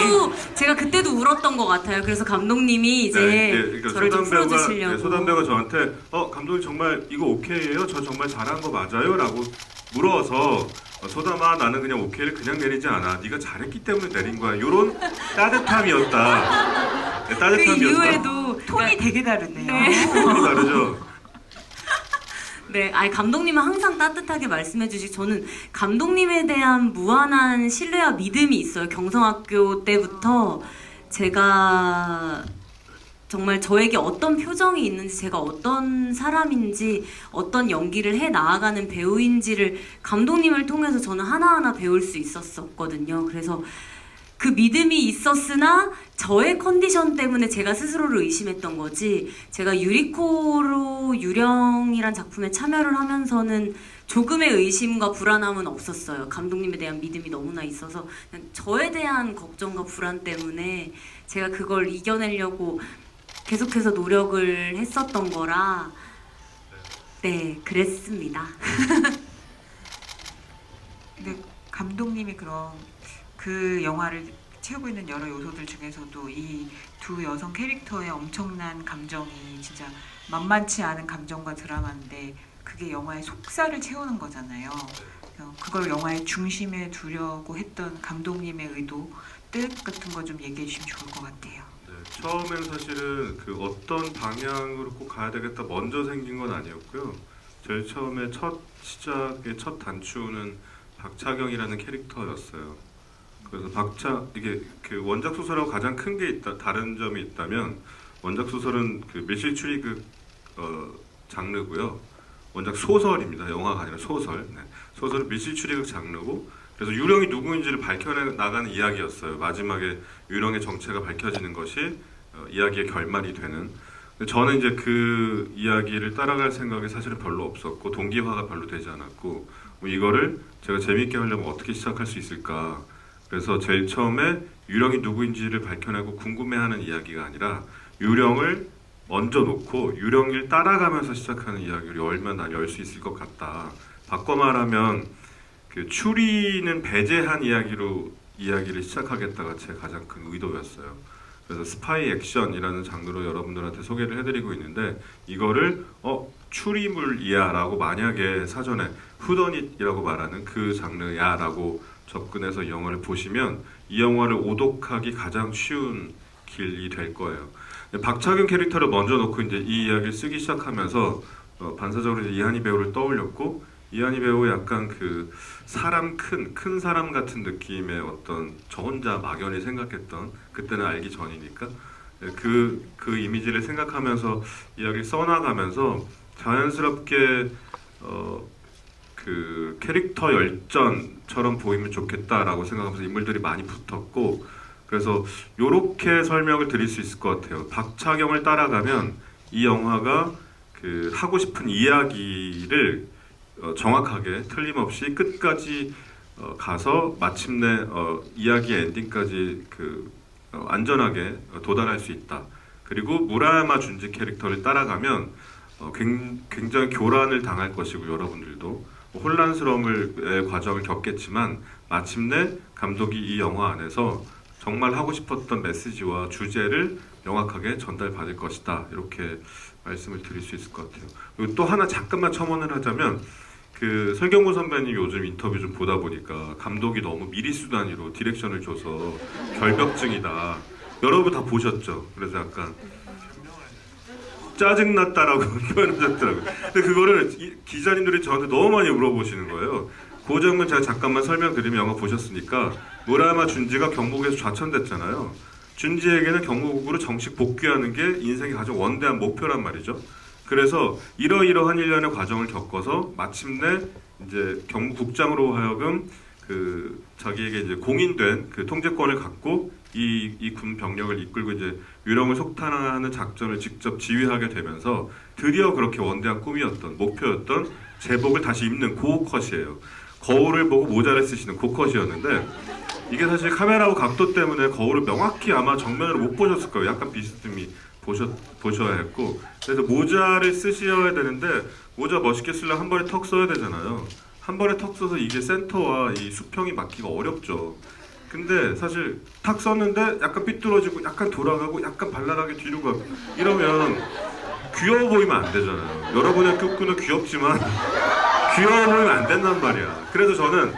제가 그때도 울었던 것 같아요. 그래서 감독님이 이제 그러니까 저를 좀 풀어주시려고. 소담배가 저한테 감독님 정말 이거 오케이예요? 저 정말 잘한 거 맞아요? 라고 물어서 소담아, 나는 그냥 오케이를 그냥 내리지 않아. 네가 잘했기 때문에 내린 거야. 이런 따뜻함이었다. 네, 그 따뜻함이었다. 이후에도 톤이 되게 다르네요. 톤이 다르죠. 네, 아니 감독님은 항상 따뜻하게 말씀해주시고, 저는 감독님에 대한 무한한 신뢰와 믿음이 있어요. 경성학교 때부터 제가 정말 저에게 어떤 표정이 있는지, 제가 어떤 사람인지, 어떤 연기를 해 나아가는 배우인지를 감독님을 통해서 저는 하나하나 배울 수 있었거든요. 그래서 그 믿음이 있었으나 저의 컨디션 때문에 제가 스스로를 의심했던 거지, 제가 유리코로 유령이란 작품에 참여를 하면서는 조금의 의심과 불안함은 없었어요. 감독님에 대한 믿음이 너무나 있어서 그냥 저에 대한 걱정과 불안 때문에 제가 그걸 이겨내려고 계속해서 노력을 했었던 거라, 네, 그랬습니다. 근데 감독님이 그럼 그 영화를 채우고 있는 여러 요소들 중에서도 이 두 여성 캐릭터의 엄청난 감정이 진짜 만만치 않은 감정과 드라마인데 그게 영화의 속살을 채우는 거잖아요. 그걸 영화의 중심에 두려고 했던 감독님의 의도, 뜻 같은 거 좀 얘기해 주시면 좋을 것 같아요. 네, 처음엔 사실은 그 어떤 방향으로 꼭 가야 되겠다 먼저 생긴 건 아니었고요. 제일 처음에 첫 시작의 첫 단추는 박차경이라는 캐릭터였어요. 그래서 이게 그 원작 소설하고 가장 큰 게 다른 점이 있다면, 원작 소설은 그 밀실 추리극 장르고요. 원작 소설입니다. 영화가 아니라 소설. 네. 소설은 밀실 추리극 장르고, 그래서 유령이 누구인지를 밝혀나가는 이야기였어요. 마지막에 유령의 정체가 밝혀지는 것이 이야기의 결말이 되는. 근데 저는 이제 그 이야기를 따라갈 생각이 사실은 별로 없었고, 동기화가 별로 되지 않았고, 뭐 이거를 제가 재밌게 하려면 어떻게 시작할 수 있을까. 그래서 제일 처음에 유령이 누구인지를 밝혀내고 궁금해하는 이야기가 아니라 유령을 먼저 놓고 유령을 따라가면서 시작하는 이야기를 열면 난 열 수 있을 것 같다. 바꿔 말하면 그 추리는 배제한 이야기로 이야기를 시작하겠다가 제 가장 큰 의도였어요. 그래서 스파이 액션이라는 장르로 여러분들한테 소개를 해드리고 있는데, 이거를 추리물이야 라고 만약에 사전에 후더닛이라고 말하는 그 장르야 라고 접근해서 이 영화를 보시면 이 영화를 오독하기 가장 쉬운 길이 될 거예요. 박차경 캐릭터를 먼저 놓고 이제 이 이야기를 쓰기 시작하면서 반사적으로 이제 이한희 배우를 떠올렸고, 이한희 배우 약간 그 사람 큰 사람 같은 느낌의 어떤 저 혼자 막연히 생각했던, 그때는 알기 전이니까 그 이미지를 생각하면서 이야기를 써나가면서 자연스럽게 그 캐릭터 열전처럼 보이면 좋겠다라고 생각하면서 인물들이 많이 붙었고, 그래서 요렇게 설명을 드릴 수 있을 것 같아요. 박차경을 따라가면 이 영화가 그 하고 싶은 이야기를 정확하게 틀림없이 끝까지 가서 마침내 이야기의 엔딩까지 안전하게 도달할 수 있다. 그리고 무라야마 준지 캐릭터를 따라가면 굉장히 교란을 당할 것이고, 여러분들도 혼란스러움의 과정을 겪겠지만 마침내 감독이 이 영화 안에서 정말 하고 싶었던 메시지와 주제를 명확하게 전달받을 것이다. 이렇게 말씀을 드릴 수 있을 것 같아요. 그리고 또 하나 잠깐만 첨언을 하자면, 그 설경구 선배님 요즘 인터뷰 좀 보다 보니까 감독이 너무 미리수 단위로 디렉션을 줘서 결벽증이다. 여러분 다 보셨죠? 그래서 약간 짜증났다라고 표현하셨더라고요. 근데 그거를 기자님들이 저한테 너무 많이 물어보시는 거예요. 그 점은 제가 잠깐만 설명드리면, 영화 보셨으니까 무라야마 준지가 경북에서 좌천됐잖아요. 준지에게는 경북으로 정식 복귀하는 게 인생의 가장 원대한 목표란 말이죠. 그래서 이러이러한 일련의 과정을 겪어서 마침내 이제 경북국장으로 하여금 그 자기에게 이제 공인된 그 통제권을 갖고 이 군 병력을 이끌고 이제 유령을 속탄하는 작전을 직접 지휘하게 되면서 드디어 그렇게 원대한 꿈이었던, 목표였던 제복을 다시 입는 그 컷이에요. 거울을 보고 모자를 쓰시는 그 컷이었는데, 이게 사실 카메라와 각도 때문에 거울을 명확히 아마 정면으로 못 보셨을 거예요. 약간 비스듬히 보셔야 했고, 그래서 모자를 쓰셔야 되는데 모자 멋있게 쓰려면 한 번에 턱 써야 되잖아요. 한 번에 턱 써서 이게 센터와 이 수평이 맞기가 어렵죠. 근데 사실 탁 썼는데 약간 삐뚤어지고 약간 돌아가고 약간 발랄하게 뒤로 가고 이러면 귀여워 보이면 안 되잖아요. 여러분의 끄꾸는 귀엽지만 귀여워 보이면 안 된단 말이야. 그래서 저는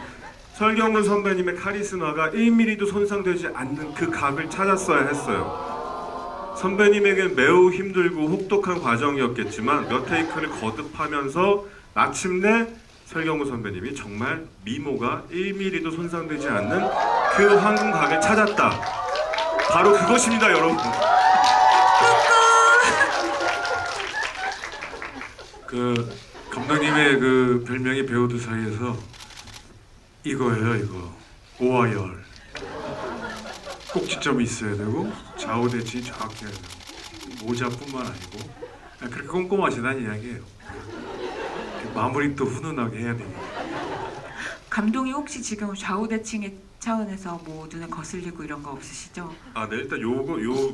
설경구 선배님의 카리스마가 1mm도 손상되지 않는 그 각을 찾았어야 했어요. 선배님에겐 매우 힘들고 혹독한 과정이었겠지만 몇 테이크를 거듭하면서 마침내 설경구 선배님이 정말 미모가 1mm도 손상되지 않는 그 황금각을 찾았다. 바로 그것입니다, 여러분. 그 감독님의 그 별명이 배우들 사이에서 이거예요, 이거. 오와 열. 꼭지점이 있어야 되고 좌우대칭이 정확해야 되고 모자뿐만 아니고 그렇게 꼼꼼하시다는 이야기예요. 마무리 또 훈훈하게 해야 되니까. 감독이 혹시 지금 좌우대칭의 차원에서 뭐 눈에 거슬리고 이런 거 없으시죠? 아, 네, 일단 요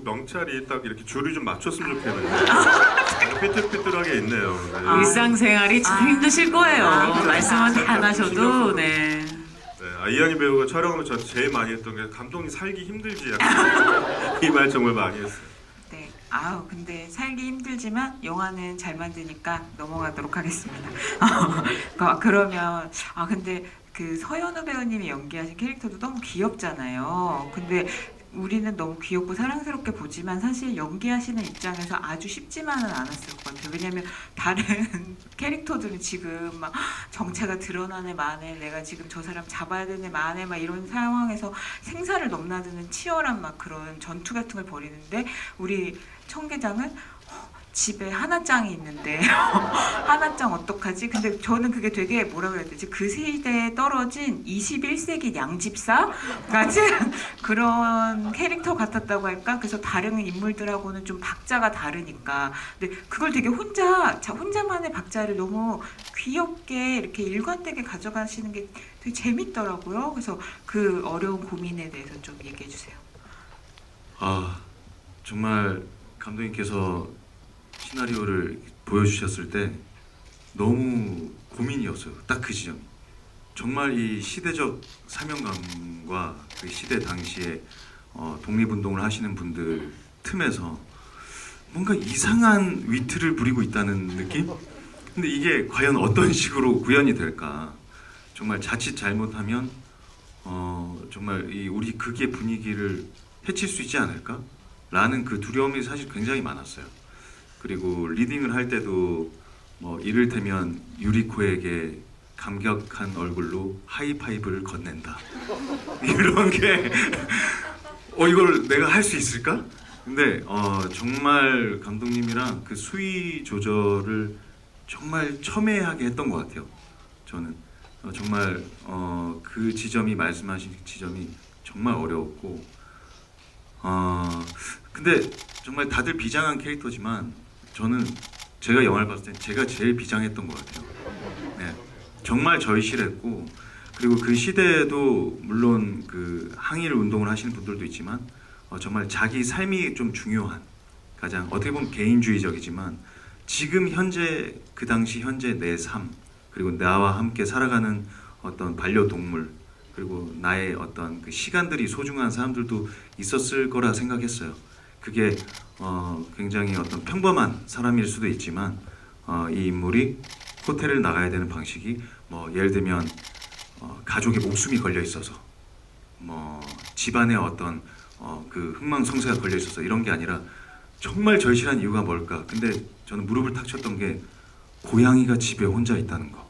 명찰이 딱 이렇게 줄을 좀 맞췄으면 좋겠는데 삐뚤삐뚤하게 있네요. 네. 일상생활이 참 힘드실 거예요. 말씀은 다 안 하셔도 네. 네, 이한희 배우가 촬영하면서 저 제일 많이 했던 게 감독님 살기 힘들지 약간 이 말 정말 많이 했어요. 네. 아우 근데 살기 힘들지만 영화는 잘 만드니까 넘어가도록 하겠습니다. 그러면 근데 그 서연우 배우님이 연기하신 캐릭터도 너무 귀엽잖아요. 근데 우리는 너무 귀엽고 사랑스럽게 보지만 사실 연기하시는 입장에서 아주 쉽지만은 않았을 것 같아요. 왜냐면 다른 캐릭터들은 지금 막 정체가 드러나네 마네, 내가 지금 저 사람 잡아야 되네 마네 막 이런 상황에서 생사를 넘나드는 치열한 막 그런 전투 같은 걸 벌이는데 우리 청계장은 집에 하나짱이 있는데 하나짱 어떡하지? 근데 저는 그게 되게 뭐라 그래야 되지? 그 시대에 떨어진 21세기 양집사 같은 그런 캐릭터 같았다고 할까? 그래서 다른 인물들하고는 좀 박자가 다르니까. 근데 그걸 되게 혼자만의 박자를 너무 귀엽게 이렇게 일관되게 가져가시는 게 되게 재밌더라고요. 그래서 그 어려운 고민에 대해서 좀 얘기해 주세요. 아 정말 감독님께서 시나리오를 보여주셨을 때 너무 고민이었어요. 딱 그 지점. 정말 이 시대적 사명감과 그 시대 당시에 독립운동을 하시는 분들 틈에서 뭔가 이상한 위트를 부리고 있다는 느낌? 근데 이게 과연 어떤 식으로 구현이 될까? 정말 자칫 잘못하면 정말 이 우리 극의 분위기를 해칠 수 있지 않을까? 라는 그 두려움이 사실 굉장히 많았어요. 그리고 리딩을 할 때도 뭐 이를테면 유리코에게 감격한 얼굴로 하이파이브를 건넨다. 이런 게 이걸 내가 할 수 있을까? 근데 정말 감독님이랑 그 수위 조절을 정말 첨예하게 했던 것 같아요. 저는 정말 그 지점이 말씀하신 지점이 정말 어려웠고 근데 정말 다들 비장한 캐릭터지만 저는 제가 영화를 봤을 때 제가 제일 비장했던 것 같아요. 네, 정말 절실했고 그리고 그 시대에도 물론 그 항일 운동을 하시는 분들도 있지만 정말 자기 삶이 좀 중요한 가장 어떻게 보면 개인주의적이지만 지금 현재 그 당시 현재 내 삶 그리고 나와 함께 살아가는 어떤 반려동물 그리고 나의 어떤 그 시간들이 소중한 사람들도 있었을 거라 생각했어요. 그게 굉장히 어떤 평범한 사람일 수도 있지만 이 인물이 호텔을 나가야 되는 방식이 뭐 예를 들면 가족의 목숨이 걸려 있어서 뭐 집안에 어떤 그 흥망성쇠가 걸려 있어서 이런 게 아니라 정말 절실한 이유가 뭘까? 근데 저는 무릎을 탁 쳤던 게 고양이가 집에 혼자 있다는 거.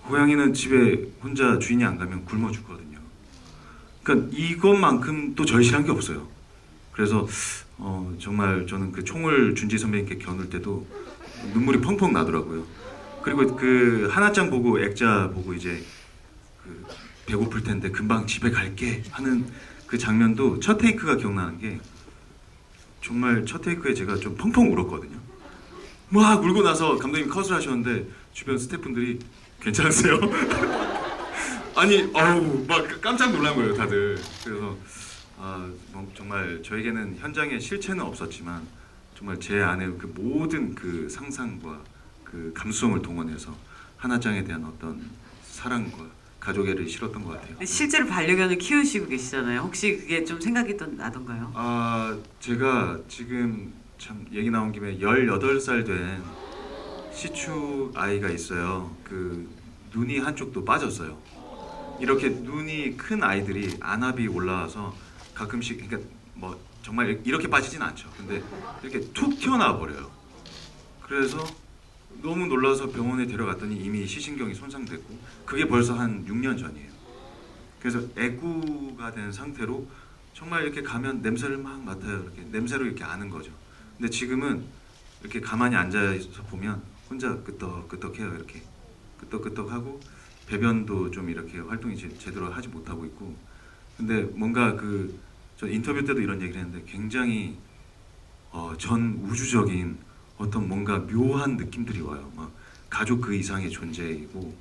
고양이는 집에 혼자 주인이 안 가면 굶어 죽거든요. 그러니까 이것만큼 또 절실한 게 없어요. 그래서 정말 저는 그 총을 준지 선배님께 겨눌 때도 눈물이 펑펑 나더라고요. 그리고 그 하나짱 보고 액자 보고 이제 그 배고플 텐데 금방 집에 갈게 하는 그 장면도 첫 테이크가 기억나는 게 정말 첫 테이크에 제가 좀 펑펑 울었거든요. 막 울고 나서 감독님이 컷을 하셨는데 주변 스태프분들이 괜찮으세요? 아니 막 깜짝 놀란 거예요 다들. 그래서 뭐 정말 저에게는 현장에 실체는 없었지만 정말 제 안에 그 모든 그 상상과 그 감수성을 동원해서 하나짱에 대한 어떤 사랑과 가족애를 실었던 것 같아요. 실제로 반려견을 키우시고 계시잖아요. 혹시 그게 좀 생각이 또 나던가요? 제가 지금 참 얘기 나온 김에 18살 된 시추 아이가 있어요. 그 눈이 한쪽도 빠졌어요. 이렇게 눈이 큰 아이들이 안압이 올라와서 가끔씩 그러니까 뭐 정말 이렇게 빠지진 않죠. 근데 이렇게 툭 튀어나와 버려요. 그래서 너무 놀라서 병원에 데려갔더니 이미 시신경이 손상됐고 그게 벌써 한 6년 전이에요. 그래서 애구가 된 상태로 정말 이렇게 가면 냄새를 막 맡아요. 이렇게 냄새로 이렇게 아는 거죠. 근데 지금은 이렇게 가만히 앉아서 보면 혼자 끄떡끄떡해요. 이렇게 끄떡끄떡하고 배변도 좀 이렇게 활동이 제대로 하지 못하고 있고 근데 뭔가 그 저 인터뷰 때도 이런 얘기를 했는데 굉장히 전 우주적인 어떤 뭔가 묘한 느낌들이 와요. 막 가족 그 이상의 존재이고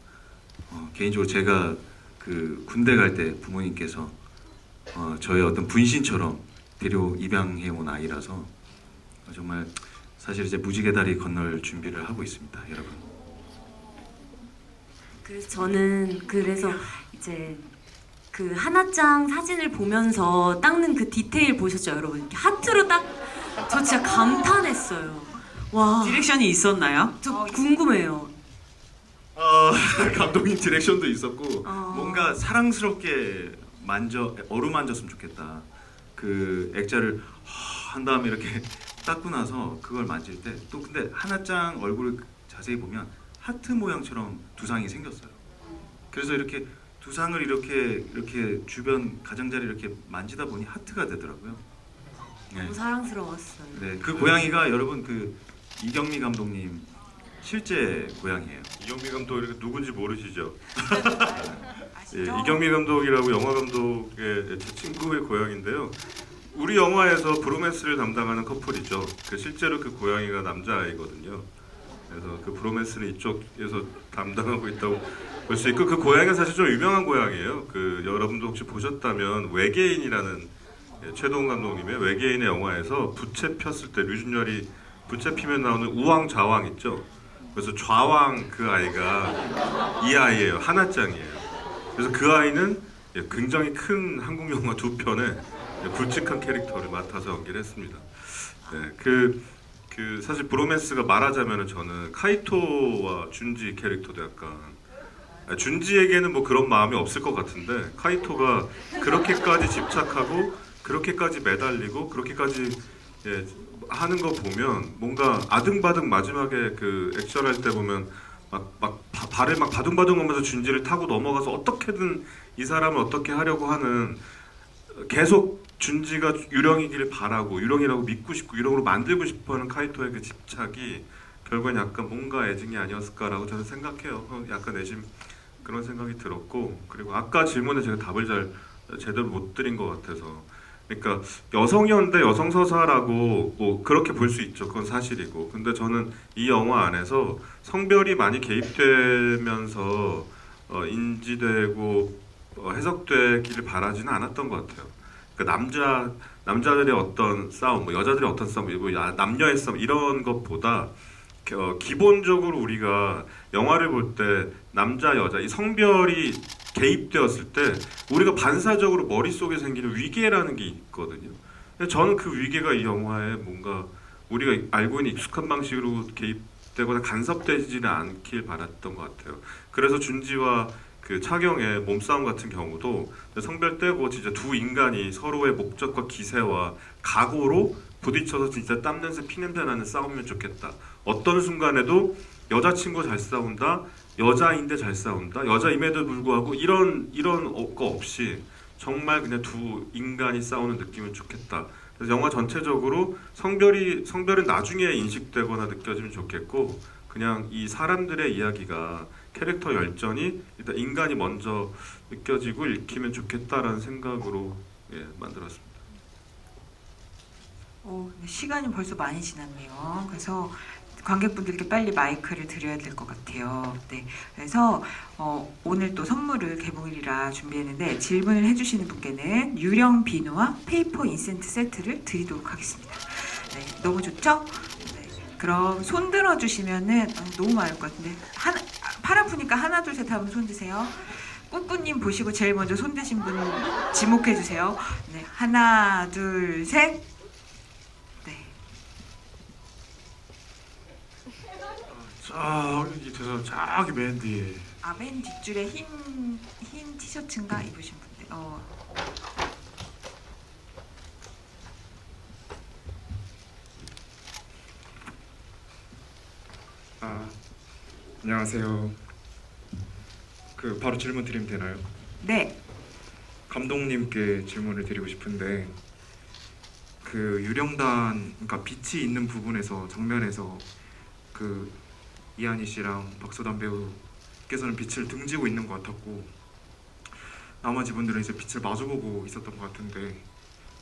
개인적으로 제가 그 군대 갈 때 부모님께서 저의 어떤 분신처럼 데려 입양해 온 아이라서 정말 사실 이제 무지개 다리 건널 준비를 하고 있습니다, 여러분. 그래서 저는 이제 그 하나짱 사진을 보면서 닦는 그 디테일 보셨죠, 여러분? 이렇게 하트로 저 진짜 감탄했어요. 와, 디렉션이 있었나요? 저 궁금해요. 감독님 디렉션도 있었고 어. 뭔가 사랑스럽게 어루만졌으면 좋겠다. 그 액자를 한 다음에 이렇게 닦고 나서 그걸 만질 때 또 근데 하나짱 얼굴을 자세히 보면 하트 모양처럼 두상이 생겼어요. 그래서 이렇게 두상을 이렇게 주변 가장자리 이렇게 만지다 보니 하트가 되더라고요. 네. 너무 사랑스러웠어요. 네, 그 고양이가 여러분 그 이경미 감독님 실제 고양이에요. 이경미 감독 이렇게 누군지 모르시죠? 예, 아시죠? 이경미 감독이라고 영화 감독의 제 친구의 고양인데요. 우리 영화에서 브로맨스를 담당하는 커플이죠. 실제로 그 고양이가 남자아이거든요. 그래서 그 브로맨스는 이쪽에서 담당하고 있다고 볼 수 있고 그 고양이가 사실 좀 유명한 고양이에요. 여러분도 혹시 보셨다면 외계인이라는 최동훈 감독님의 외계인의 영화에서 부채 폈을 때 류준열이 부채 피면 나오는 우왕좌왕 있죠. 그래서 좌왕 그 아이가 이 아이예요. 하나짱이에요. 그래서 그 아이는 굉장히 큰 한국 영화 2편에 굵직한 캐릭터를 맡아서 연기를 했습니다. 네, 사실 브로맨스가 말하자면은 저는 카이토와 준지 캐릭터도 약간 준지에게는 뭐 그런 마음이 없을 것 같은데 카이토가 그렇게까지 집착하고 그렇게까지 매달리고 그렇게까지 하는 거 보면 뭔가 아등바등 마지막에 그 액션할 때 보면 발을 막 바둥바둥 하면서 준지를 타고 넘어가서 어떻게든 이 사람을 어떻게 하려고 하는 계속 준지가 유령이기를 바라고 유령이라고 믿고 싶고 유령으로 만들고 싶어하는 카이토의 그 집착이 결국엔 약간 뭔가 애증이 아니었을까라고 저는 생각해요. 약간 내심 그런 생각이 들었고 그리고 아까 질문에 제가 답을 제대로 못 드린 것 같아서 그러니까 여성연대 여성서사라고 뭐 그렇게 볼 수 있죠. 그건 사실이고 근데 저는 이 영화 안에서 성별이 많이 개입되면서 인지되고 해석되기를 바라지는 않았던 것 같아요. 그러니까 남자들의 어떤 싸움, 뭐 여자들의 어떤 싸움, 뭐 남녀의 싸움 이런 것보다 기본적으로 우리가 영화를 볼 때 남자 여자 이 성별이 개입되었을 때 우리가 반사적으로 머릿속에 생기는 위계라는 게 있거든요. 저는 그 위계가 이 영화에 뭔가 우리가 알고 있는 익숙한 방식으로 개입되거나 간섭되지는 않길 바랐던 것 같아요. 그래서 준지와 그 차경의 몸싸움 같은 경우도 성별 떼고 진짜 두 인간이 서로의 목적과 기세와 각오로 부딪혀서 진짜 땀냄새 피냄새 나는 싸움이면 좋겠다. 어떤 순간에도 여자친구 잘 싸운다, 여자인데 잘 싸운다, 여자임에도 불구하고 이런 거 없이 정말 그냥 두 인간이 싸우는 느낌은 좋겠다. 그래서 영화 전체적으로 성별은 나중에 인식되거나 느껴지면 좋겠고 그냥 이 사람들의 이야기가 캐릭터 열전이 일단 인간이 먼저 느껴지고 읽히면 좋겠다라는 생각으로 만들었습니다. 네, 시간이 벌써 많이 지났네요. 그래서 관객분들께 빨리 마이크를 드려야 될 것 같아요. 네, 그래서 오늘 또 선물을 개봉일이라 준비했는데 질문을 해주시는 분께는 유령 비누와 페이퍼 인센트 세트를 드리도록 하겠습니다. 네, 너무 좋죠? 네, 그럼 손 들어주시면은 너무 많을 것 같은데 팔 아프니까 하나 둘 셋 하면 손 드세요. 꾸꾸님 보시고 제일 먼저 손 드신 분 지목해 주세요. 네, 하나 둘 셋. 네. 저기 맨 뒤에 맨 뒷줄에 흰 티셔츠인가 입으신 분들. 안녕하세요. 바로 질문 드리면 되나요? 네. 감독님께 질문을 드리고 싶은데 유령단 그러니까 빛이 있는 부분에서 장면에서 이한희 씨랑 박소담 배우께서는 빛을 등지고 있는 것 같았고 나머지 분들은 이제 빛을 마주보고 있었던 것 같은데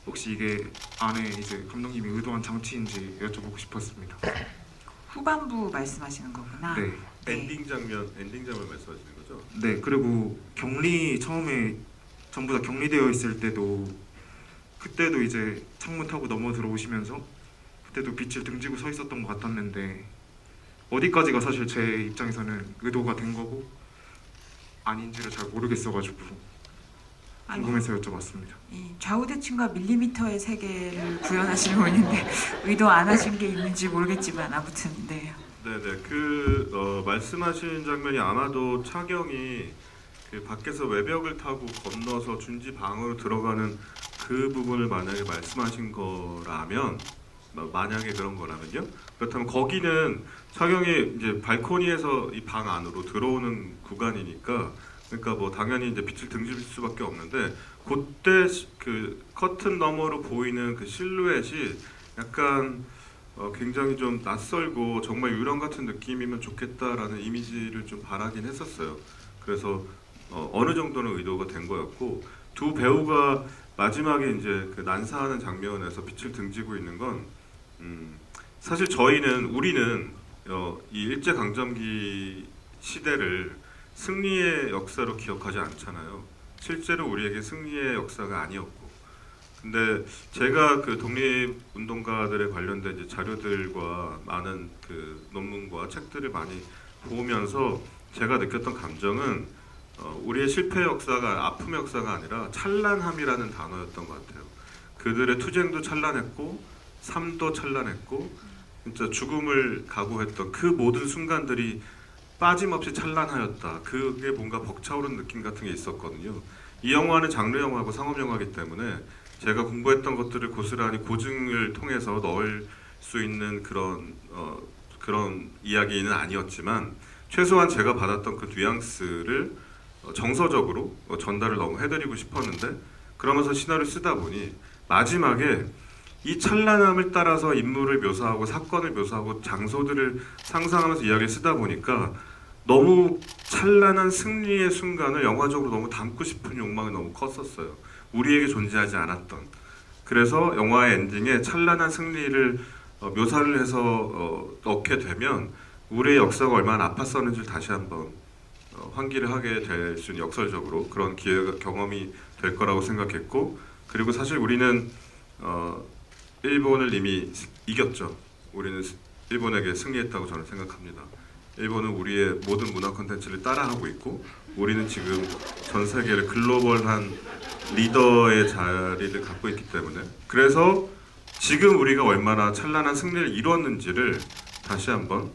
혹시 이게 안에 이제 감독님이 의도한 장치인지 여쭤보고 싶었습니다. 후반부 말씀하시는 거구나. 네. 엔딩 장면 말씀하시는 거죠? 네, 그리고 격리 처음에 전부 다 격리되어 있을 때도 그때도 이제 창문 타고 넘어 들어오시면서 그때도 빛을 등지고 서 있었던 것 같았는데 어디까지가 사실 제 입장에서는 의도가 된 거고 아닌지를 잘 모르겠어가지고 아니, 궁금해서 여쭤봤습니다. 이 좌우대칭과 밀리미터의 세계를 구현하시는 분인데 의도 안 하신 게 있는지 모르겠지만 아무튼 네. 네네 말씀하신 장면이 아마도 차경이 그 밖에서 외벽을 타고 건너서 준지 방으로 들어가는 그 부분을 만약에 말씀하신 거라면 만약에 그런 거라면요. 그렇다면 거기는 차경이 이제 발코니에서 이 방 안으로 들어오는 구간이니까 그러니까 뭐 당연히 이제 빛을 등질 수밖에 없는데 그때 그 커튼 너머로 보이는 그 실루엣이 약간 굉장히 좀 낯설고 정말 유령 같은 느낌이면 좋겠다라는 이미지를 좀 바라긴 했었어요. 그래서 어느 정도는 의도가 된 거였고 두 배우가 마지막에 이제 그 난사하는 장면에서 빛을 등지고 있는 건 사실 우리는 이 일제 강점기 시대를 승리의 역사로 기억하지 않잖아요. 실제로 우리에게 승리의 역사가 아니었고, 근데 제가 그 독립운동가들에 관련된 이제 자료들과 많은 그 논문과 책들을 많이 보면서 제가 느꼈던 감정은 우리의 실패 역사가 아픔의 역사가 아니라 찬란함이라는 단어였던 것 같아요. 그들의 투쟁도 찬란했고 삶도 찬란했고 진짜 죽음을 각오했던 그 모든 순간들이 빠짐없이 찬란하였다. 그게 뭔가 벅차오른 느낌 같은 게 있었거든요. 이 영화는 장르 영화고 상업 영화이기 때문에 제가 공부했던 것들을 고스란히 고증을 통해서 넣을 수 있는 그런 이야기는 아니었지만 최소한 제가 받았던 그 뉘앙스를 정서적으로 전달을 너무 해드리고 싶었는데 그러면서 시나리오를 쓰다 보니 마지막에 이 찬란함을 따라서 인물을 묘사하고 사건을 묘사하고 장소들을 상상하면서 이야기를 쓰다 보니까 너무 찬란한 승리의 순간을 영화적으로 너무 담고 싶은 욕망이 너무 컸었어요. 우리에게 존재하지 않았던. 그래서 영화의 엔딩에 찬란한 승리를 묘사를 해서 넣게 되면 우리의 역사가 얼마나 아팠었는지를 다시 한번 환기를 하게 될 수 있는 역설적으로 그런 기회가 경험이 될 거라고 생각했고 그리고 사실 우리는 일본을 이미 이겼죠. 우리는 일본에게 승리했다고 저는 생각합니다. 일본은 우리의 모든 문화 콘텐츠를 따라하고 있고 우리는 지금 전 세계를 글로벌한 리더의 자리를 갖고 있기 때문에 그래서 지금 우리가 얼마나 찬란한 승리를 이루었는지를 다시 한번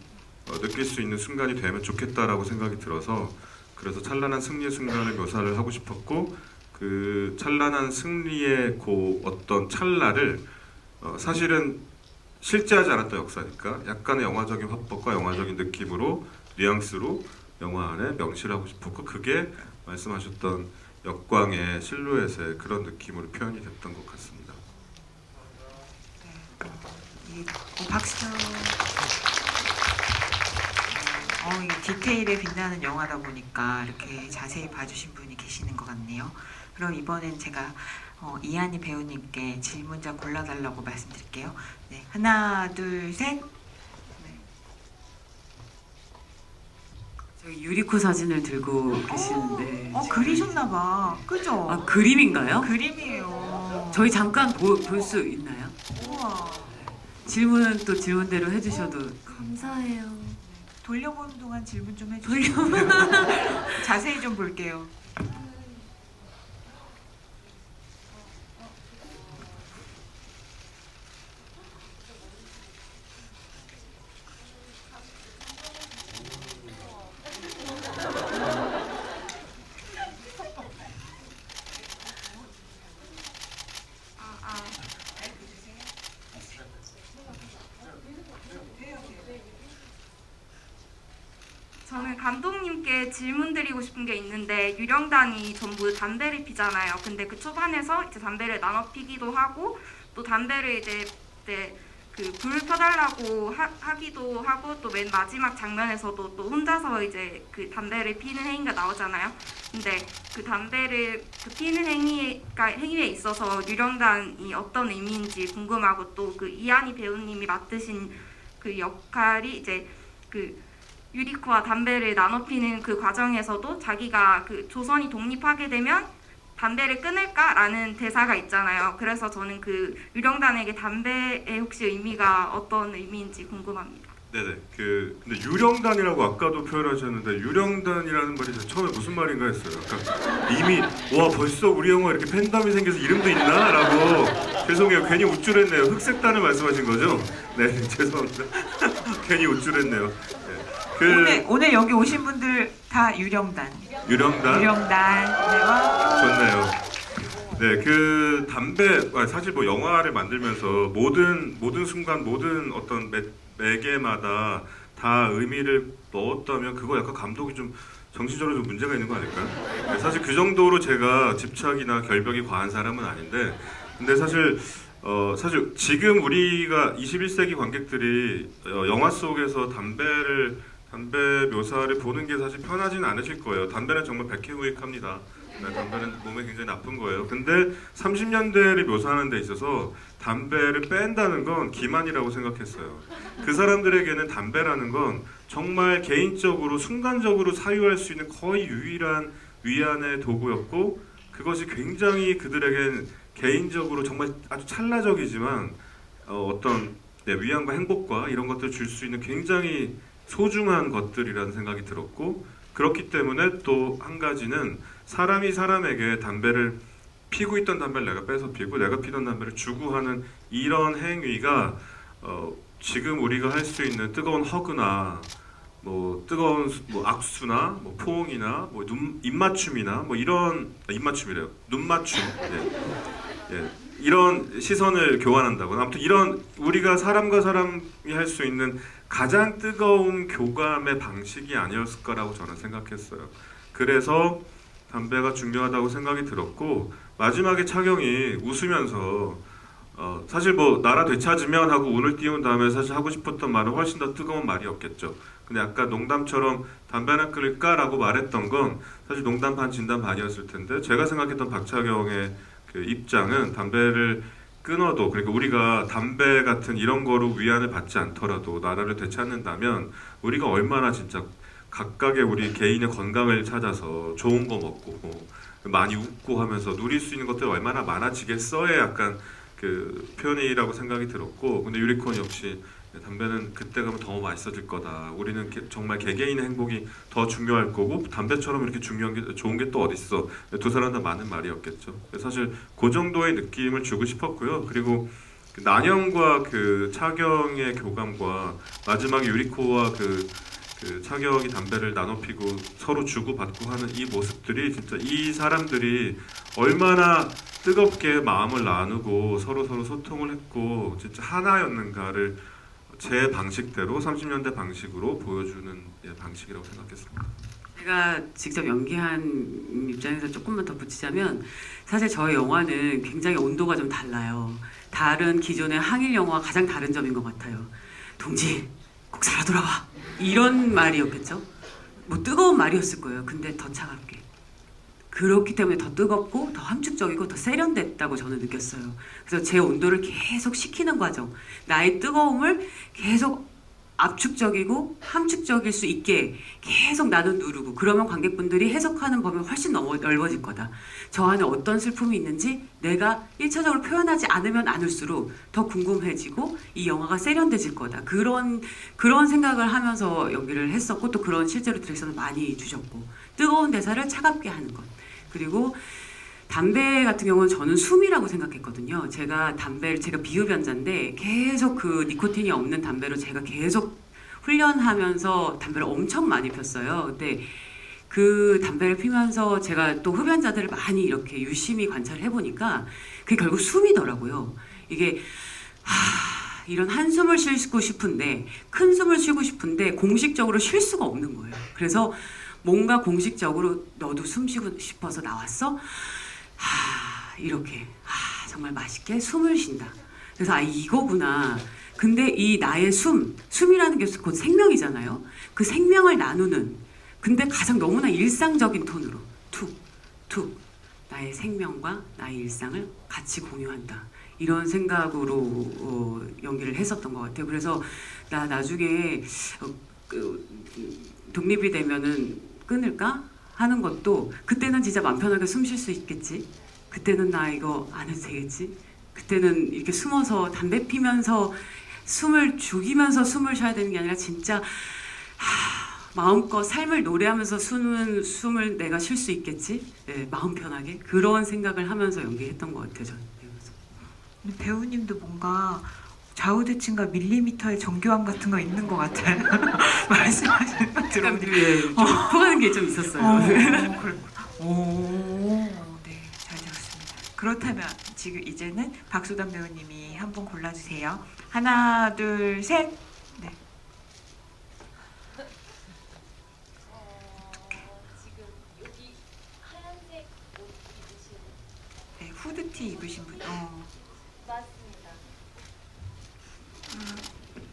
느낄 수 있는 순간이 되면 좋겠다라고 생각이 들어서 그래서 찬란한 승리의 순간을 묘사를 하고 싶었고 그 찬란한 승리의 어떤 찰나를 사실은 실제하지 않았던 역사니까 약간의 영화적인 화법과 영화적인 느낌으로 뉘앙스로 영화 안에 명시를 하고 싶었고 그게 말씀하셨던 역광의 실루엣의 그런 느낌으로 표현이 됐던 것 같습니다. 박수. 이게 디테일에 빛나는 영화다 보니까 이렇게 자세히 봐주신 분이 계시는 것 같네요. 그럼 이번엔 제가 이한희 배우님께 질문자 골라달라고 말씀드릴게요. 네, 하나, 둘, 셋. 네. 저기 유리코 사진을 들고 계시는데 그리셨나봐. 그죠? 아 그림인가요? 그림이에요. 저희 잠깐 볼 수 있나요? 우와. 질문은 또 질문대로 해주셔도 감사해요. 돌려보는 동안 질문 좀 해주세요. 자세히 좀 볼게요. 저는 감독님께 질문 드리고 싶은 게 있는데 유령단이 전부 담배를 피잖아요. 근데 그 초반에서 이제 담배를 나눠 피기도 하고 또 담배를 이제 그 불을 펴달라고 하기도 하고 또 맨 마지막 장면에서도 또 혼자서 이제 그 담배를 피는 행위가 나오잖아요. 근데 그 담배를 피는 행위에 있어서 유령단이 어떤 의미인지 궁금하고 또 그 이한희 배우님이 맡으신 그 역할이 이제 그 유리코와 담배를 나눠 피는 그 과정에서도 자기가 그 조선이 독립하게 되면 담배를 끊을까라는 대사가 있잖아요. 그래서 저는 그 유령단에게 담배의 혹시 의미가 어떤 의미인지 궁금합니다. 네네. 근데 유령단이라고 아까도 표현하셨는데 유령단이라는 말이 처음에 무슨 말인가 했어요. 아까 이미 와 벌써 우리 영화 이렇게 팬덤이 생겨서 이름도 있나라고 죄송해요. 괜히 우쭐했네요. 흑색단을 말씀하신 거죠? 네 죄송합니다. 괜히 우쭐했네요. 네. 오늘 여기 오신 분들 다 유령단. 유령단. 네와 좋네요. 네, 그 담배 사실 뭐 영화를 만들면서 모든 순간 모든 어떤 매개마다 다 의미를 넣었다면 그거 약간 감독이 좀 정신적으로 좀 문제가 있는 거 아닐까요? 네, 사실 그 정도로 제가 집착이나 결벽이 과한 사람은 아닌데 근데 사실 지금 우리가 21세기 관객들이 영화 속에서 담배 묘사를 보는 게 사실 편하지는 않으실 거예요. 담배는 정말 백해무익합니다. 네, 담배는 몸에 굉장히 나쁜 거예요. 근데 30년대를 묘사하는 데 있어서 담배를 뺀다는 건 기만이라고 생각했어요. 그 사람들에게는 담배라는 건 정말 개인적으로 순간적으로 사유할 수 있는 거의 유일한 위안의 도구였고 그것이 굉장히 그들에겐 개인적으로 정말 아주 찰나적이지만 어떤 위안과 행복과 이런 것들을 줄 수 있는 굉장히 소중한 것들이라는 생각이 들었고 그렇기 때문에 또 한 가지는 사람이 사람에게 담배를 피고 있던 담배를 내가 뺏어 피고 내가 피던 담배를 주고 하는 이런 행위가 지금 우리가 할 수 있는 뜨거운 허그나 뭐 뜨거운 뭐 악수나 뭐 포옹이나 뭐 입맞춤이나 뭐 이런 입맞춤이래요. 눈맞춤. 예. 이런 시선을 교환한다거나 아무튼 이런 우리가 사람과 사람이 할 수 있는 가장 뜨거운 교감의 방식이 아니었을 거라고 저는 생각했어요. 그래서 담배가 중요하다고 생각이 들었고 마지막에 차경이 웃으면서 사실 뭐 나라 되찾으면 하고 운을 띄운 다음에 사실 하고 싶었던 말은 훨씬 더 뜨거운 말이었겠죠. 근데 아까 농담처럼 담배나 끊을까라고 말했던 건 사실 농담 반 진담 반이었을 텐데 제가 생각했던 박차경의 그 입장은 담배를 끊어도 그러니까 우리가 담배 같은 이런 거로 위안을 받지 않더라도 나라를 되찾는다면 우리가 얼마나 진짜 각각의 우리 개인의 건강을 찾아서 좋은 거 먹고 뭐 많이 웃고 하면서 누릴 수 있는 것들이 얼마나 많아지겠어의 약간 그 표현이라고 생각이 들었고 근데 유리콘 역시 담배는 그때 가면 더 맛있어질 거다. 우리는 정말 개개인의 행복이 더 중요할 거고 담배처럼 이렇게 중요한 게 좋은 게 또 어딨어. 두 사람 다 많은 말이었겠죠. 사실 그 정도의 느낌을 주고 싶었고요. 그리고 그 난영과 그 차경의 교감과 마지막에 유리코와 그 차경이 담배를 나눠 피고 서로 주고받고 하는 이 모습들이 진짜 이 사람들이 얼마나 뜨겁게 마음을 나누고 서로 소통을 했고 진짜 하나였는가를 제 방식대로 30년대 방식으로 보여주는 방식이라고 생각했습니다. 제가 직접 연기한 입장에서 조금만 더 붙이자면 사실 저희 영화는 굉장히 온도가 좀 달라요. 다른 기존의 항일 영화와 가장 다른 점인 것 같아요. 동지 꼭 살아 돌아와 이런 말이었겠죠. 뭐 뜨거운 말이었을 거예요. 근데 더 차갑게 그렇기 때문에 더 뜨겁고 더 함축적이고 더 세련됐다고 저는 느꼈어요. 그래서 제 온도를 계속 식히는 과정, 나의 뜨거움을 계속 압축적이고 함축적일 수 있게 계속 나는 누르고 그러면 관객분들이 해석하는 범위가 훨씬 넓어질 거다. 저 안에 어떤 슬픔이 있는지 내가 1차적으로 표현하지 않으면 않을수록 더 궁금해지고 이 영화가 세련돼질 거다. 그런 생각을 하면서 연기를 했었고 또 그런 실제로 디렉션을 많이 주셨고 뜨거운 대사를 차갑게 하는 것. 그리고 담배 같은 경우는 저는 숨이라고 생각했거든요. 제가 비흡연자인데 계속 그 니코틴이 없는 담배로 제가 계속 훈련하면서 담배를 엄청 많이 폈어요. 근데 그 담배를 피면서 제가 또 흡연자들을 많이 이렇게 유심히 관찰을 해보니까 그게 결국 숨이더라고요. 이게 이런 한숨을 쉬고 싶은데 큰 숨을 쉬고 싶은데 공식적으로 쉴 수가 없는 거예요. 그래서 뭔가 공식적으로 너도 숨 쉬고 싶어서 나왔어? 이렇게 정말 맛있게 숨을 쉰다. 그래서 이거구나. 근데 이 나의 숨이라는 게 곧 생명이잖아요. 그 생명을 나누는, 근데 가장 너무나 일상적인 톤으로 툭 나의 생명과 나의 일상을 같이 공유한다. 이런 생각으로 연기를 했었던 것 같아요. 그래서 나 나중에 독립이 되면은 끊을까 하는 것도, 그때는 진짜 맘 편하게 숨 쉴 수 있겠지. 그때는 나 이거 안 해도 되겠지. 그때는 이렇게 숨어서 담배 피면서 숨을 죽이면서 숨을 쉬어야 되는 게 아니라 진짜 마음껏 삶을 노래하면서 숨을 내가 쉴 수 있겠지. 네, 마음 편하게 그런 생각을 하면서 연기했던 것 같아요. 저는. 근데 배우님도 뭔가 좌우대칭과 밀리미터의 정교함 같은 거 있는 것 같아요. 말씀하시는 거 약간 들어보니까. 예, 좀 포가는 게 좀 있었어요. 네, 잘 들었습니다. 그렇다면 지금 이제는 박소담 배우님이 한 분 골라주세요. 하나, 둘, 셋. 네. 지금 여기 하얀색 옷 입으신 네, 후드티 입으신 분. 맞습니다.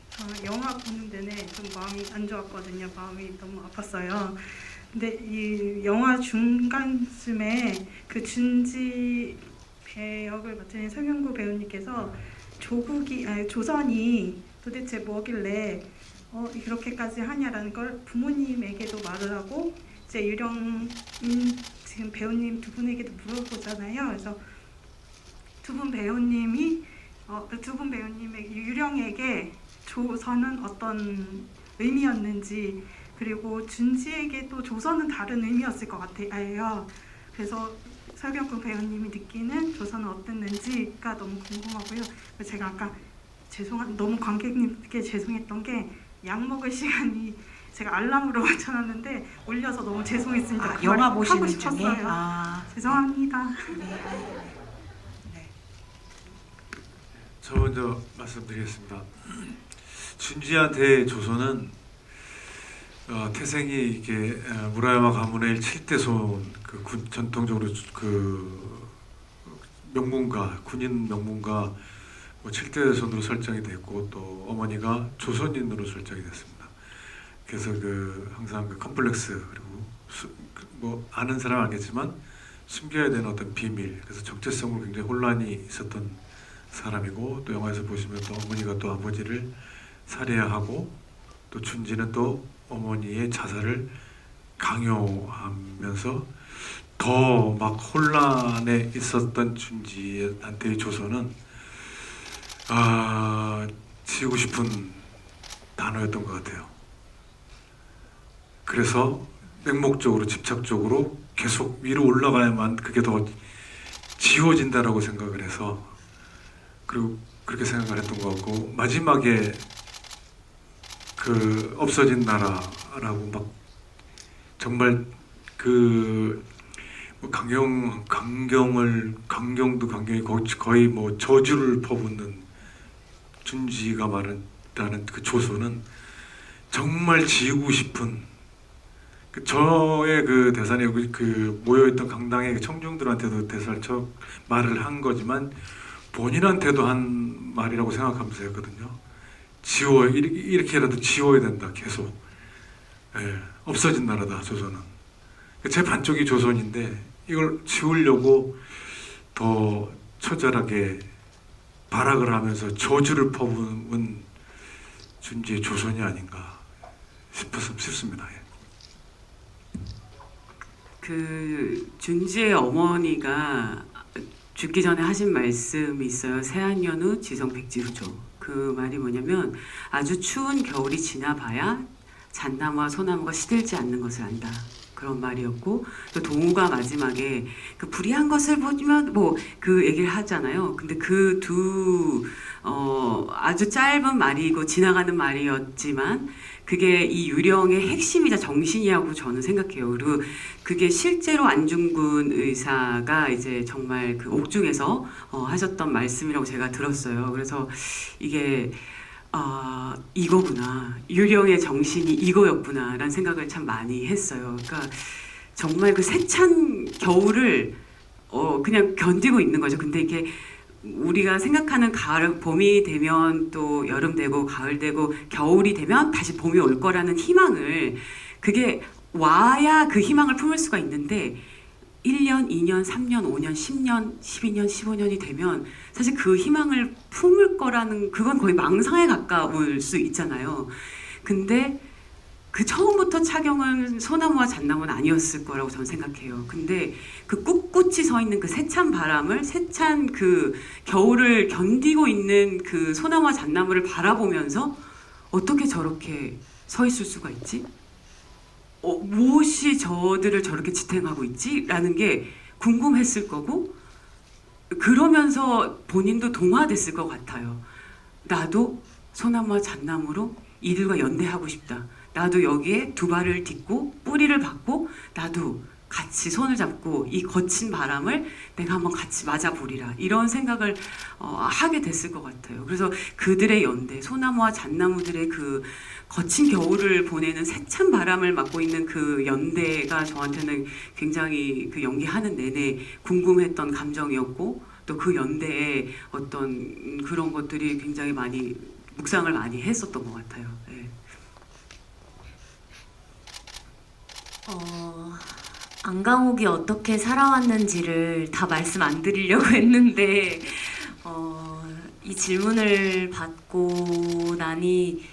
저 영화 보는 내내 좀 마음이 안 좋았거든요. 마음이 너무 아팠어요. 근데 이 영화 중간쯤에 그 준지 배역을 맡은 서경구 배우님께서 조선이 도대체 뭐길래 이렇게까지 하냐라는 걸 부모님에게도 말을 하고 이제 유령 지금 배우님 두 분에게도 물어보잖아요. 그래서 두 분 배우님의 유령에게 조선은 어떤 의미였는지, 그리고 준지에게 또 조선은 다른 의미였을 것 같아요. 그래서 설경구 배우님이 느끼는 조선은 어땠는지가 너무 궁금하고요. 제가 아까 너무 관객님께 죄송했던 게 약 먹을 시간이 제가 알람으로 맞춰놨는데 올려서 너무 죄송했습니다. 그 영화 말 보시는 하고 중에? 싶었어요. 죄송합니다. 네. 저 먼저 말씀드리겠습니다. 준지한테 조선은 태생이 이게 무라야마 가문의 7대손 전통적으로 명문가, 군인 명문가 7대손으로 설정이 됐고, 또 어머니가 조선인으로 설정이 됐습니다. 그래서 항상 컴플렉스, 그리고 아는 사람은 알겠지만 숨겨야 되는 어떤 비밀, 그래서 정체성으로 굉장히 혼란이 있었던 사람이고, 또 영화에서 보시면 또 어머니가 또 아버지를 살해하고, 또 준지는 또 어머니의 자살을 강요하면서 더 막 혼란에 있었던 준지한테의 조선은 지우고 싶은 단어였던 것 같아요. 그래서 맹목적으로 집착적으로 계속 위로 올라가야만 그게 더 지워진다라고 생각을 해서, 그리고 그렇게 생각을 했던 것 같고, 마지막에 없어진 나라라고 막 정말 강경도 강경이 거의 뭐 저주를 퍼붓는 준지가 말한다는 그 조선은 정말 지우고 싶은, 저의 대산에 모여있던 강당의 청중들한테도 대사를 말을 한 거지만 본인한테도 한 말이라고 생각하면서 했거든요. 이렇게라도 지워야 된다, 계속. 없어진 나라다, 조선은. 제 반쪽이 조선인데 이걸 지우려고 더 처절하게 발악을 하면서 저주를 퍼부은 준지의 조선이 아닌가 싶습니다. 준지의 어머니가 죽기 전에 하신 말씀이 있어요. 세안연우 지성백지후조. 그 말이 뭐냐면, 아주 추운 겨울이 지나봐야 잣나무와 소나무가 시들지 않는 것을 안다. 그런 말이었고, 또 동우가 마지막에 불의한 것을 보면 얘기를 하잖아요. 근데 아주 짧은 말이고 지나가는 말이었지만 그게 이 유령의 핵심이자 정신이라고 저는 생각해요. 그리고 그게 실제로 안중근 의사가 이제 정말 옥중에서 하셨던 말씀이라고 제가 들었어요. 그래서 이게 이거구나, 유령의 정신이 이거였구나라는 생각을 참 많이 했어요. 그러니까 정말 세찬 겨울을 그냥 견디고 있는 거죠. 근데 이게 우리가 생각하는 가을, 봄이 되면 또 여름 되고 가을 되고 겨울이 되면 다시 봄이 올 거라는 희망을, 그게 와야 그 희망을 품을 수가 있는데 1년, 2년, 3년, 5년, 10년, 12년, 15년이 되면 사실 그 희망을 품을 거라는, 그건 거의 망상에 가까울 수 있잖아요. 근데 그 처음부터 차경은 소나무와 잣나무는 아니었을 거라고 저는 생각해요. 근데 그 꿋꿋이 서 있는 그 세찬 바람을, 세찬 그 겨울을 견디고 있는 그 소나무와 잣나무를 바라보면서 어떻게 저렇게 서 있을 수가 있지? 무엇이 저들을 저렇게 지탱하고 있지? 라는 게 궁금했을 거고, 그러면서 본인도 동화됐을 것 같아요. 나도 소나무와 잣나무로 이들과 연대하고 싶다. 나도 여기에 두 발을 딛고 뿌리를 받고 나도 같이 손을 잡고 이 거친 바람을 내가 한번 같이 맞아보리라, 이런 생각을 하게 됐을 것 같아요. 그래서 그들의 연대, 소나무와 잣나무들의 그 거친 겨울을 보내는 세찬 바람을 맞고 있는 그 연대가 저한테는 굉장히 그 연기하는 내내 궁금했던 감정이었고, 또 그 연대의 어떤 그런 것들이 굉장히 많이 묵상을 많이 했었던 것 같아요. 네. 안강옥이 어떻게 살아왔는지를 다 말씀 안 드리려고 했는데 이 질문을 받고 나니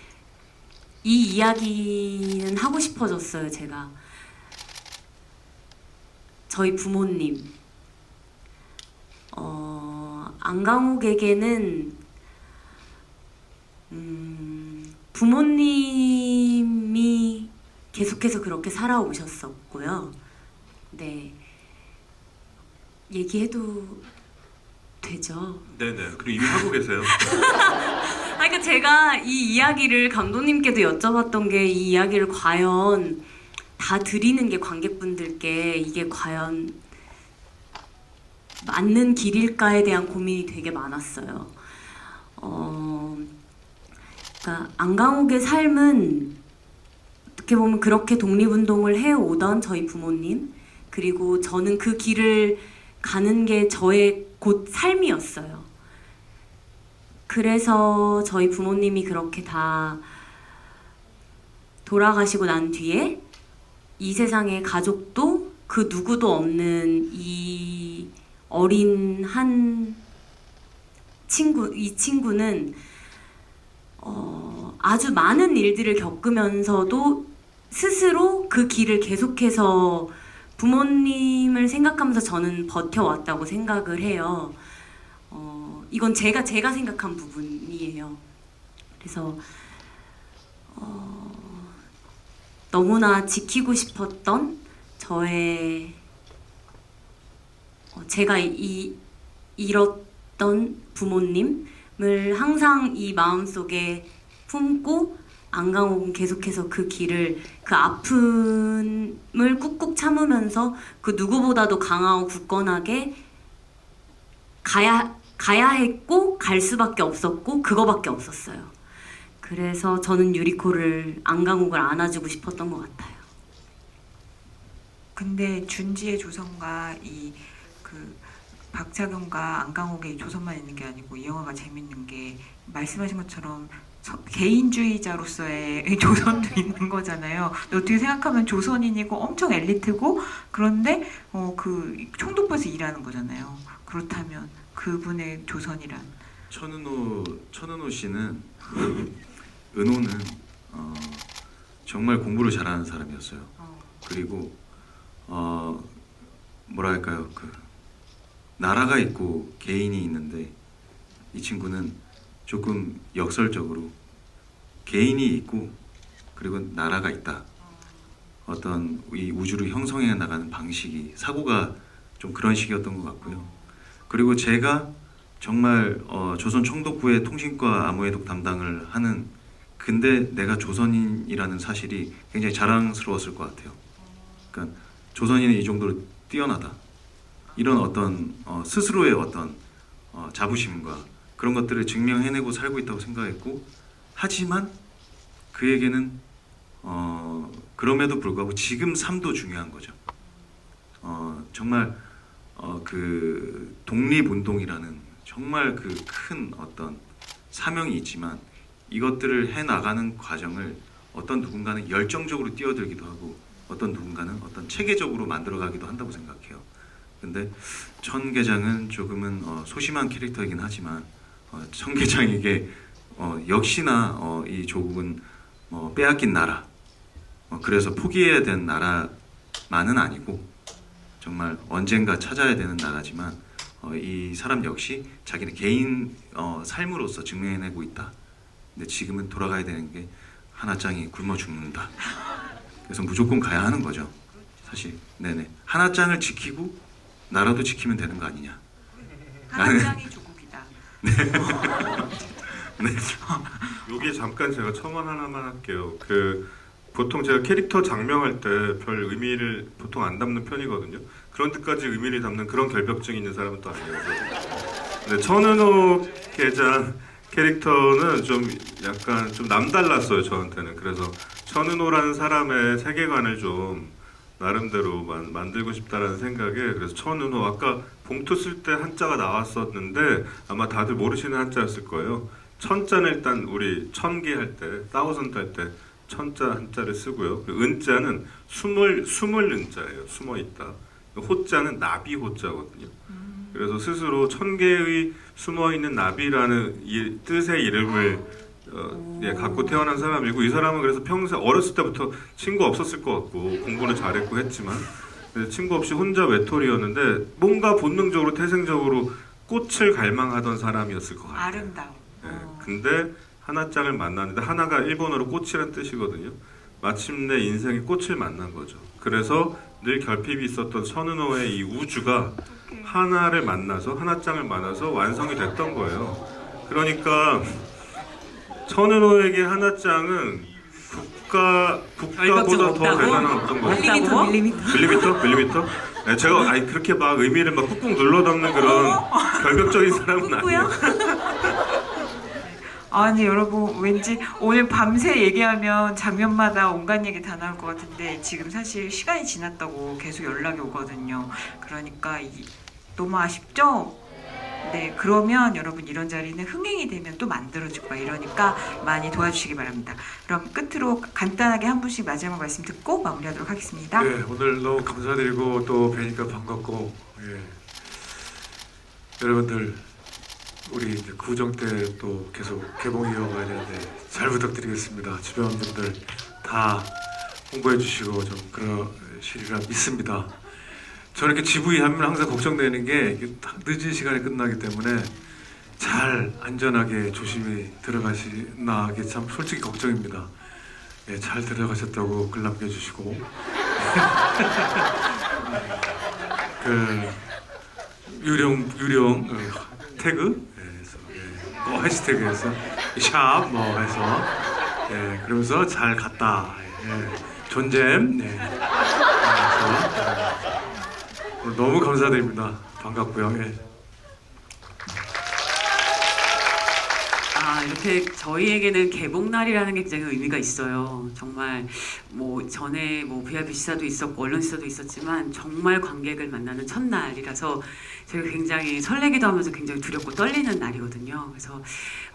이 이야기는 하고 싶어졌어요. 제가 저희 부모님, 안강옥에게는 부모님이 계속해서 그렇게 살아오셨었고요. 네, 얘기해도 되죠? 네네. 그리고 이미 하고 계세요. 그러니까 제가 이 이야기를 감독님께도 여쭤봤던 게, 이 이야기를 과연 다 드리는 게 관객분들께 이게 과연 맞는 길일까에 대한 고민이 되게 많았어요. 그러니까 안강옥의 삶은 어떻게 보면 그렇게 독립운동을 해오던 저희 부모님, 그리고 저는 그 길을 가는 게 저의 곧 삶이었어요. 그래서 저희 부모님이 그렇게 다 돌아가시고 난 뒤에 이 세상에 가족도 그 누구도 없는 이 어린 한 친구, 이 친구는 아주 많은 일들을 겪으면서도 스스로 그 길을 계속해서 부모님을 생각하면서 저는 버텨왔다고 생각을 해요. 이건 제가 생각한 부분이에요. 그래서 너무나 지키고 싶었던 저의 제가 잃었던 부모님을 항상 이 마음속에 품고, 안강옥은 계속해서 그 길을, 그 아픔을 꾹꾹 참으면서 그 누구보다도 강하고 굳건하게 가야 했고, 갈 수밖에 없었고, 그거밖에 없었어요. 그래서 저는 유리코를, 안강옥을 안아주고 싶었던 것 같아요. 근데 준지의 조선과 그 박차경과 안강옥의 조선만 있는 게 아니고, 이 영화가 재밌는 게 말씀하신 것처럼 개인주의자로서의 조선도 있는 거잖아요. 어떻게 생각하면 조선인이고 엄청 엘리트고, 그런데 그 총독부에서 일하는 거잖아요. 그렇다면 그분의 조선이란? 천은호 씨는, 은호는 정말 공부를 잘하는 사람이었어요. 그리고 뭐랄까요, 그 나라가 있고 개인이 있는데, 이 친구는 조금 역설적으로 개인이 있고 그리고 나라가 있다. 어떤 이 우주를 형성해 나가는 방식이, 사고가 좀 그런 식이었던 것 같고요. 그리고 제가 정말 조선 총독부의 통신과 암호해독 담당을 하는, 근데 내가 조선인이라는 사실이 굉장히 자랑스러웠을 것 같아요. 그러니까 조선인은 이 정도로 뛰어나다, 이런 어떤 스스로의 어떤 자부심과 그런 것들을 증명해내고 살고 있다고 생각했고, 하지만 그에게는 그럼에도 불구하고 지금 삶도 중요한 거죠. 정말 그 독립운동이라는 정말 그 큰 어떤 사명이 있지만 이것들을 해 나가는 과정을 어떤 누군가는 열정적으로 뛰어들기도 하고 어떤 누군가는 어떤 체계적으로 만들어가기도 한다고 생각해요. 근데 천계장은 조금은 소심한 캐릭터이긴 하지만 천계장에게 역시나 이 조국은 빼앗긴 나라, 그래서 포기해야 되는 나라만은 아니고 정말 언젠가 찾아야 되는 나라지만 이 사람 역시 자기는 개인 삶으로서 증명해내고 있다. 근데 지금은 돌아가야 되는 게 하나짱이 굶어 죽는다. 그래서 무조건 가야 하는 거죠. 사실 네네 하나짱을 지키고 나라도 지키면 되는 거 아니냐. 하나짱이 조국이다. 여기 잠깐 제가 첨언 하나만 할게요. 보통 제가 캐릭터 장명할 때 별 의미를 보통 안 담는 편이거든요. 그런 데까지 의미를 담는 그런 결벽증이 있는 사람은 또 아니어서. 근데 천은호 계장 캐릭터는 좀 약간 좀 남달랐어요, 저한테는. 그래서 천은호라는 사람의 세계관을 좀 나름대로 만들고 싶다라는 생각에, 그래서 천은호 아까 봉투 쓸 때 한자가 나왔었는데 아마 다들 모르시는 한자였을 거예요. 천자는 일단 우리 천개 할 때, thousand 할 때 천자 한자를 쓰고요. 은자는 숨을 은자예요. 숨어 있다. 호자는 나비 호자거든요. 그래서 스스로 천개의 숨어 있는 나비라는 뜻의 이름을 갖고 태어난 사람이고, 이 사람은 그래서 평생 어렸을 때부터 친구 없었을 것 같고 공부는 잘했고 했지만 친구 없이 혼자 외톨이였는데 뭔가 본능적으로 태생적으로 꽃을 갈망하던 사람이었을 것 같아요. 아름다워. 근데 하나짱을 만났는데, 하나가 일본어로 꽃이라는 뜻이거든요. 마침내 인생의 꽃을 만난 거죠. 그래서 늘 결핍이 있었던 천은호의 이 우주가 하나를 만나서, 하나짱을 만나서 완성이 됐던 거예요. 그러니까 천은호에게 하나짱은 국가보다 더 대단한 어떤 거예요. 밀리미터? 네, 제가 그렇게 막 의미를 막 꾹꾹 눌러 담는 그런 결벽적인 사람은 아니에요. 아니 여러분, 왠지 오늘 밤새 얘기하면 장면마다 온갖 얘기 다 나올 것 같은데 지금 사실 시간이 지났다고 계속 연락이 오거든요. 그러니까 너무 아쉽죠? 네, 그러면 여러분 이런 자리는 흥행이 되면 또 만들어지고 막 이러니까 많이 도와주시기 바랍니다. 그럼 끝으로 간단하게 한 분씩 마지막 말씀 듣고 마무리하도록 하겠습니다. 네, 오늘 너무 감사드리고 또 뵈니까 반갑고, 여러분들 우리 이제 구정 때 또 계속 개봉 이어가야 되는데 잘 부탁드리겠습니다. 주변 분들 다 홍보해 주시고 좀 그러시리라 믿습니다. 저는 이렇게 GV 하면 항상 걱정되는 게 이게 늦은 시간에 끝나기 때문에 잘 안전하게 조심히 들어가시나, 이게 참 솔직히 걱정입니다. 네, 잘 들어가셨다고 글 남겨주시고 유령 태그 해시태그에서 샵 해서 그러면서 잘 갔다, 존잼, 오늘 너무 감사드립니다. 반갑고요. 이렇게 저희에게는 개봉날이라는 게 굉장히 의미가 있어요. 정말 전에 VIP 시사도 있었고 언론 시사도 있었지만 정말 관객을 만나는 첫날이라서 저희가 굉장히 설레기도 하면서 굉장히 두렵고 떨리는 날이거든요. 그래서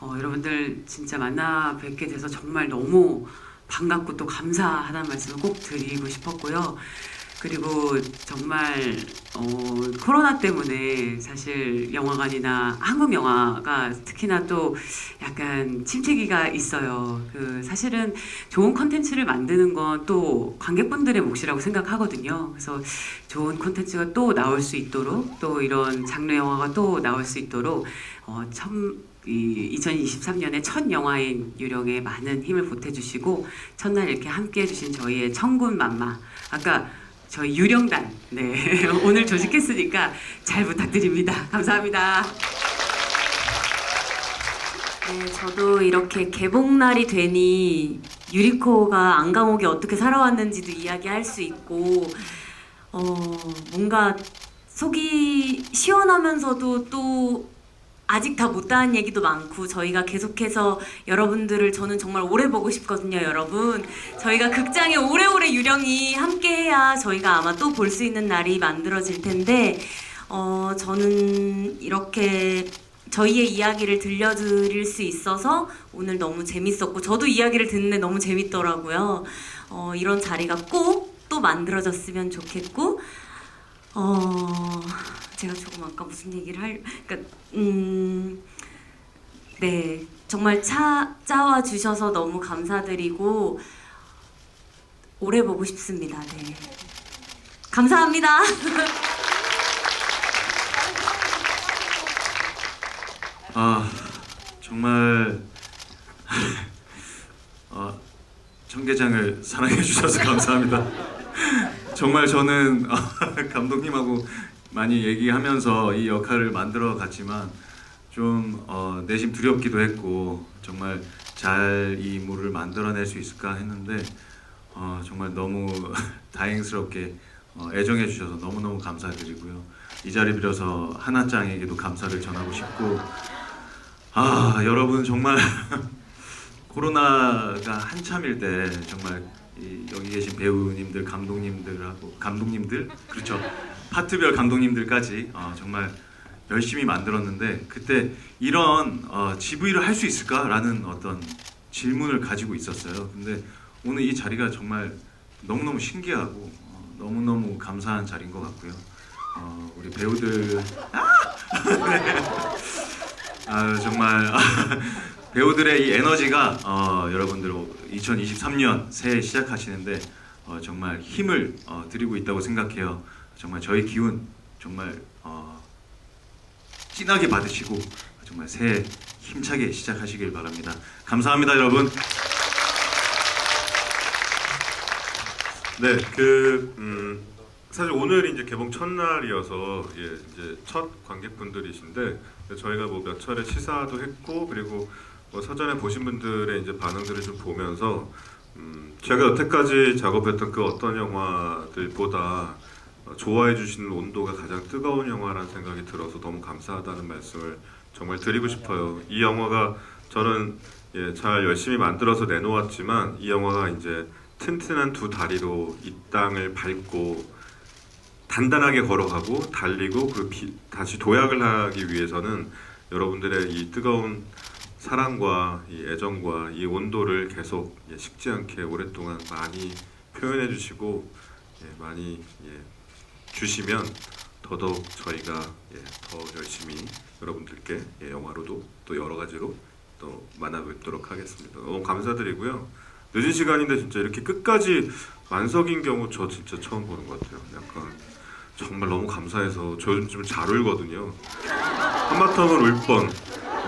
여러분들 진짜 만나 뵙게 돼서 정말 너무 반갑고 또 감사하다는 말씀을 꼭 드리고 싶었고요. 그리고 정말 코로나 때문에 사실 영화관이나 한국 영화가 특히나 또 약간 침체기가 있어요. 사실은 좋은 콘텐츠를 만드는 건 또 관객분들의 몫이라고 생각하거든요. 그래서 좋은 콘텐츠가 또 나올 수 있도록, 또 이런 장르 영화가 또 나올 수 있도록 2023년의 첫 영화인 유령에 많은 힘을 보태주시고 첫날 이렇게 함께해 주신 저희의 천군만마, 아까 저희 유령단 오늘 조직했으니까 잘 부탁드립니다. 감사합니다. 네, 저도 이렇게 개봉날이 되니 유리코가 안 감옥에 어떻게 살아왔는지도 이야기할 수 있고, 뭔가 속이 시원하면서도 또 아직 다 못다한 얘기도 많고, 저희가 계속해서 여러분들을 저는 정말 오래 보고 싶거든요. 여러분, 저희가 극장에 오래오래 유령이 함께해야 저희가 아마 또 볼 수 있는 날이 만들어질 텐데, 저는 이렇게 저희의 이야기를 들려드릴 수 있어서 오늘 너무 재밌었고 저도 이야기를 듣는데 너무 재밌더라고요. 이런 자리가 꼭 또 만들어졌으면 좋겠고 제가 조금 아까 무슨 얘기를 그러니까 네 정말 짜와 주셔서 너무 감사드리고 오래 보고 싶습니다. 네 감사합니다. 정말 청계장을 사랑해 주셔서 감사합니다. 정말 저는 감독님하고 많이 얘기하면서 이 역할을 만들어 갔지만 좀 내심 두렵기도 했고 정말 잘 이 인물을 만들어낼 수 있을까 했는데 정말 너무 다행스럽게 애정해 주셔서 너무너무 감사드리고요. 이 자리 빌어서 하나짱에게도 감사를 전하고 싶고 여러분 정말 코로나가 한참일 때 정말 여기 계신 배우님들, 감독님들 그렇죠. 파트별 감독님들까지 정말 열심히 만들었는데 그때 이런 GV를 할 수 있을까라는 어떤 질문을 가지고 있었어요. 근데 오늘 이 자리가 정말 너무너무 신기하고 너무너무 감사한 자리인 것 같고요. 우리 배우들 네. 정말 배우들의 이 에너지가 여러분들 2023년 새해 시작하시는데 정말 힘을 드리고 있다고 생각해요. 정말 저희 기운 정말 진하게 받으시고 정말 새해 힘차게 시작하시길 바랍니다. 감사합니다, 여러분. 네, 사실 오늘이 이제 개봉 첫날이어서 이제 첫 관객분들이신데 저희가 뭐 몇 차례 시사도 했고 그리고 뭐 사전에 보신 분들의 이제 반응들을 좀 보면서 제가 여태까지 작업했던 그 어떤 영화들보다 좋아해 주시는 온도가 가장 뜨거운 영화라는 생각이 들어서 너무 감사하다는 말씀을 정말 드리고 싶어요. 이 영화가 저는 잘 열심히 만들어서 내놓았지만 이 영화가 이제 튼튼한 두 다리로 이 땅을 밟고 단단하게 걸어가고 달리고 그리고 다시 도약을 하기 위해서는 여러분들의 이 뜨거운 사랑과 이 애정과 이 온도를 계속 식지 않게 오랫동안 많이 표현해 주시고 많이 주시면 더더욱 저희가 더 열심히 여러분들께 영화로도 또 여러 가지로 또 만나뵙도록 하겠습니다. 너무 감사드리고요. 늦은 시간인데 진짜 이렇게 끝까지 만석인 경우 저 진짜 처음 보는 것 같아요. 약간 정말 너무 감사해서 저 요즘 좀 잘 울거든요. 한바탕은 울 뻔.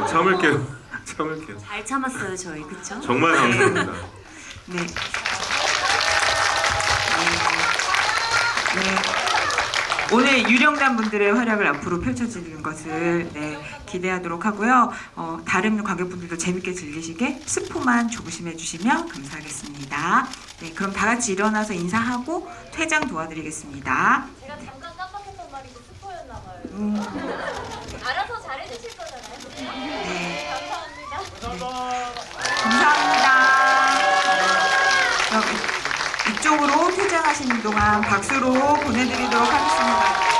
참을게요. 참을게요. 잘 참았어요 저희 그쵸? 정말 감사합니다. 네. 네. 오늘 유령단 분들의 활약을 앞으로 펼쳐지는 것을 기대하도록 하고요. 다른 관객분들도 재밌게 즐기시게 스포만 조심해 주시면 감사하겠습니다. 네, 그럼 다 같이 일어나서 인사하고 퇴장 도와드리겠습니다. 제가 잠깐 깜빡했던 말이 스포였나 봐요. 알아서 잘해주실 거잖아요. 네. 감사합니다. 감사합니다. 이쪽으로 퇴장하시는 동안 박수로 보내드리도록 하겠습니다.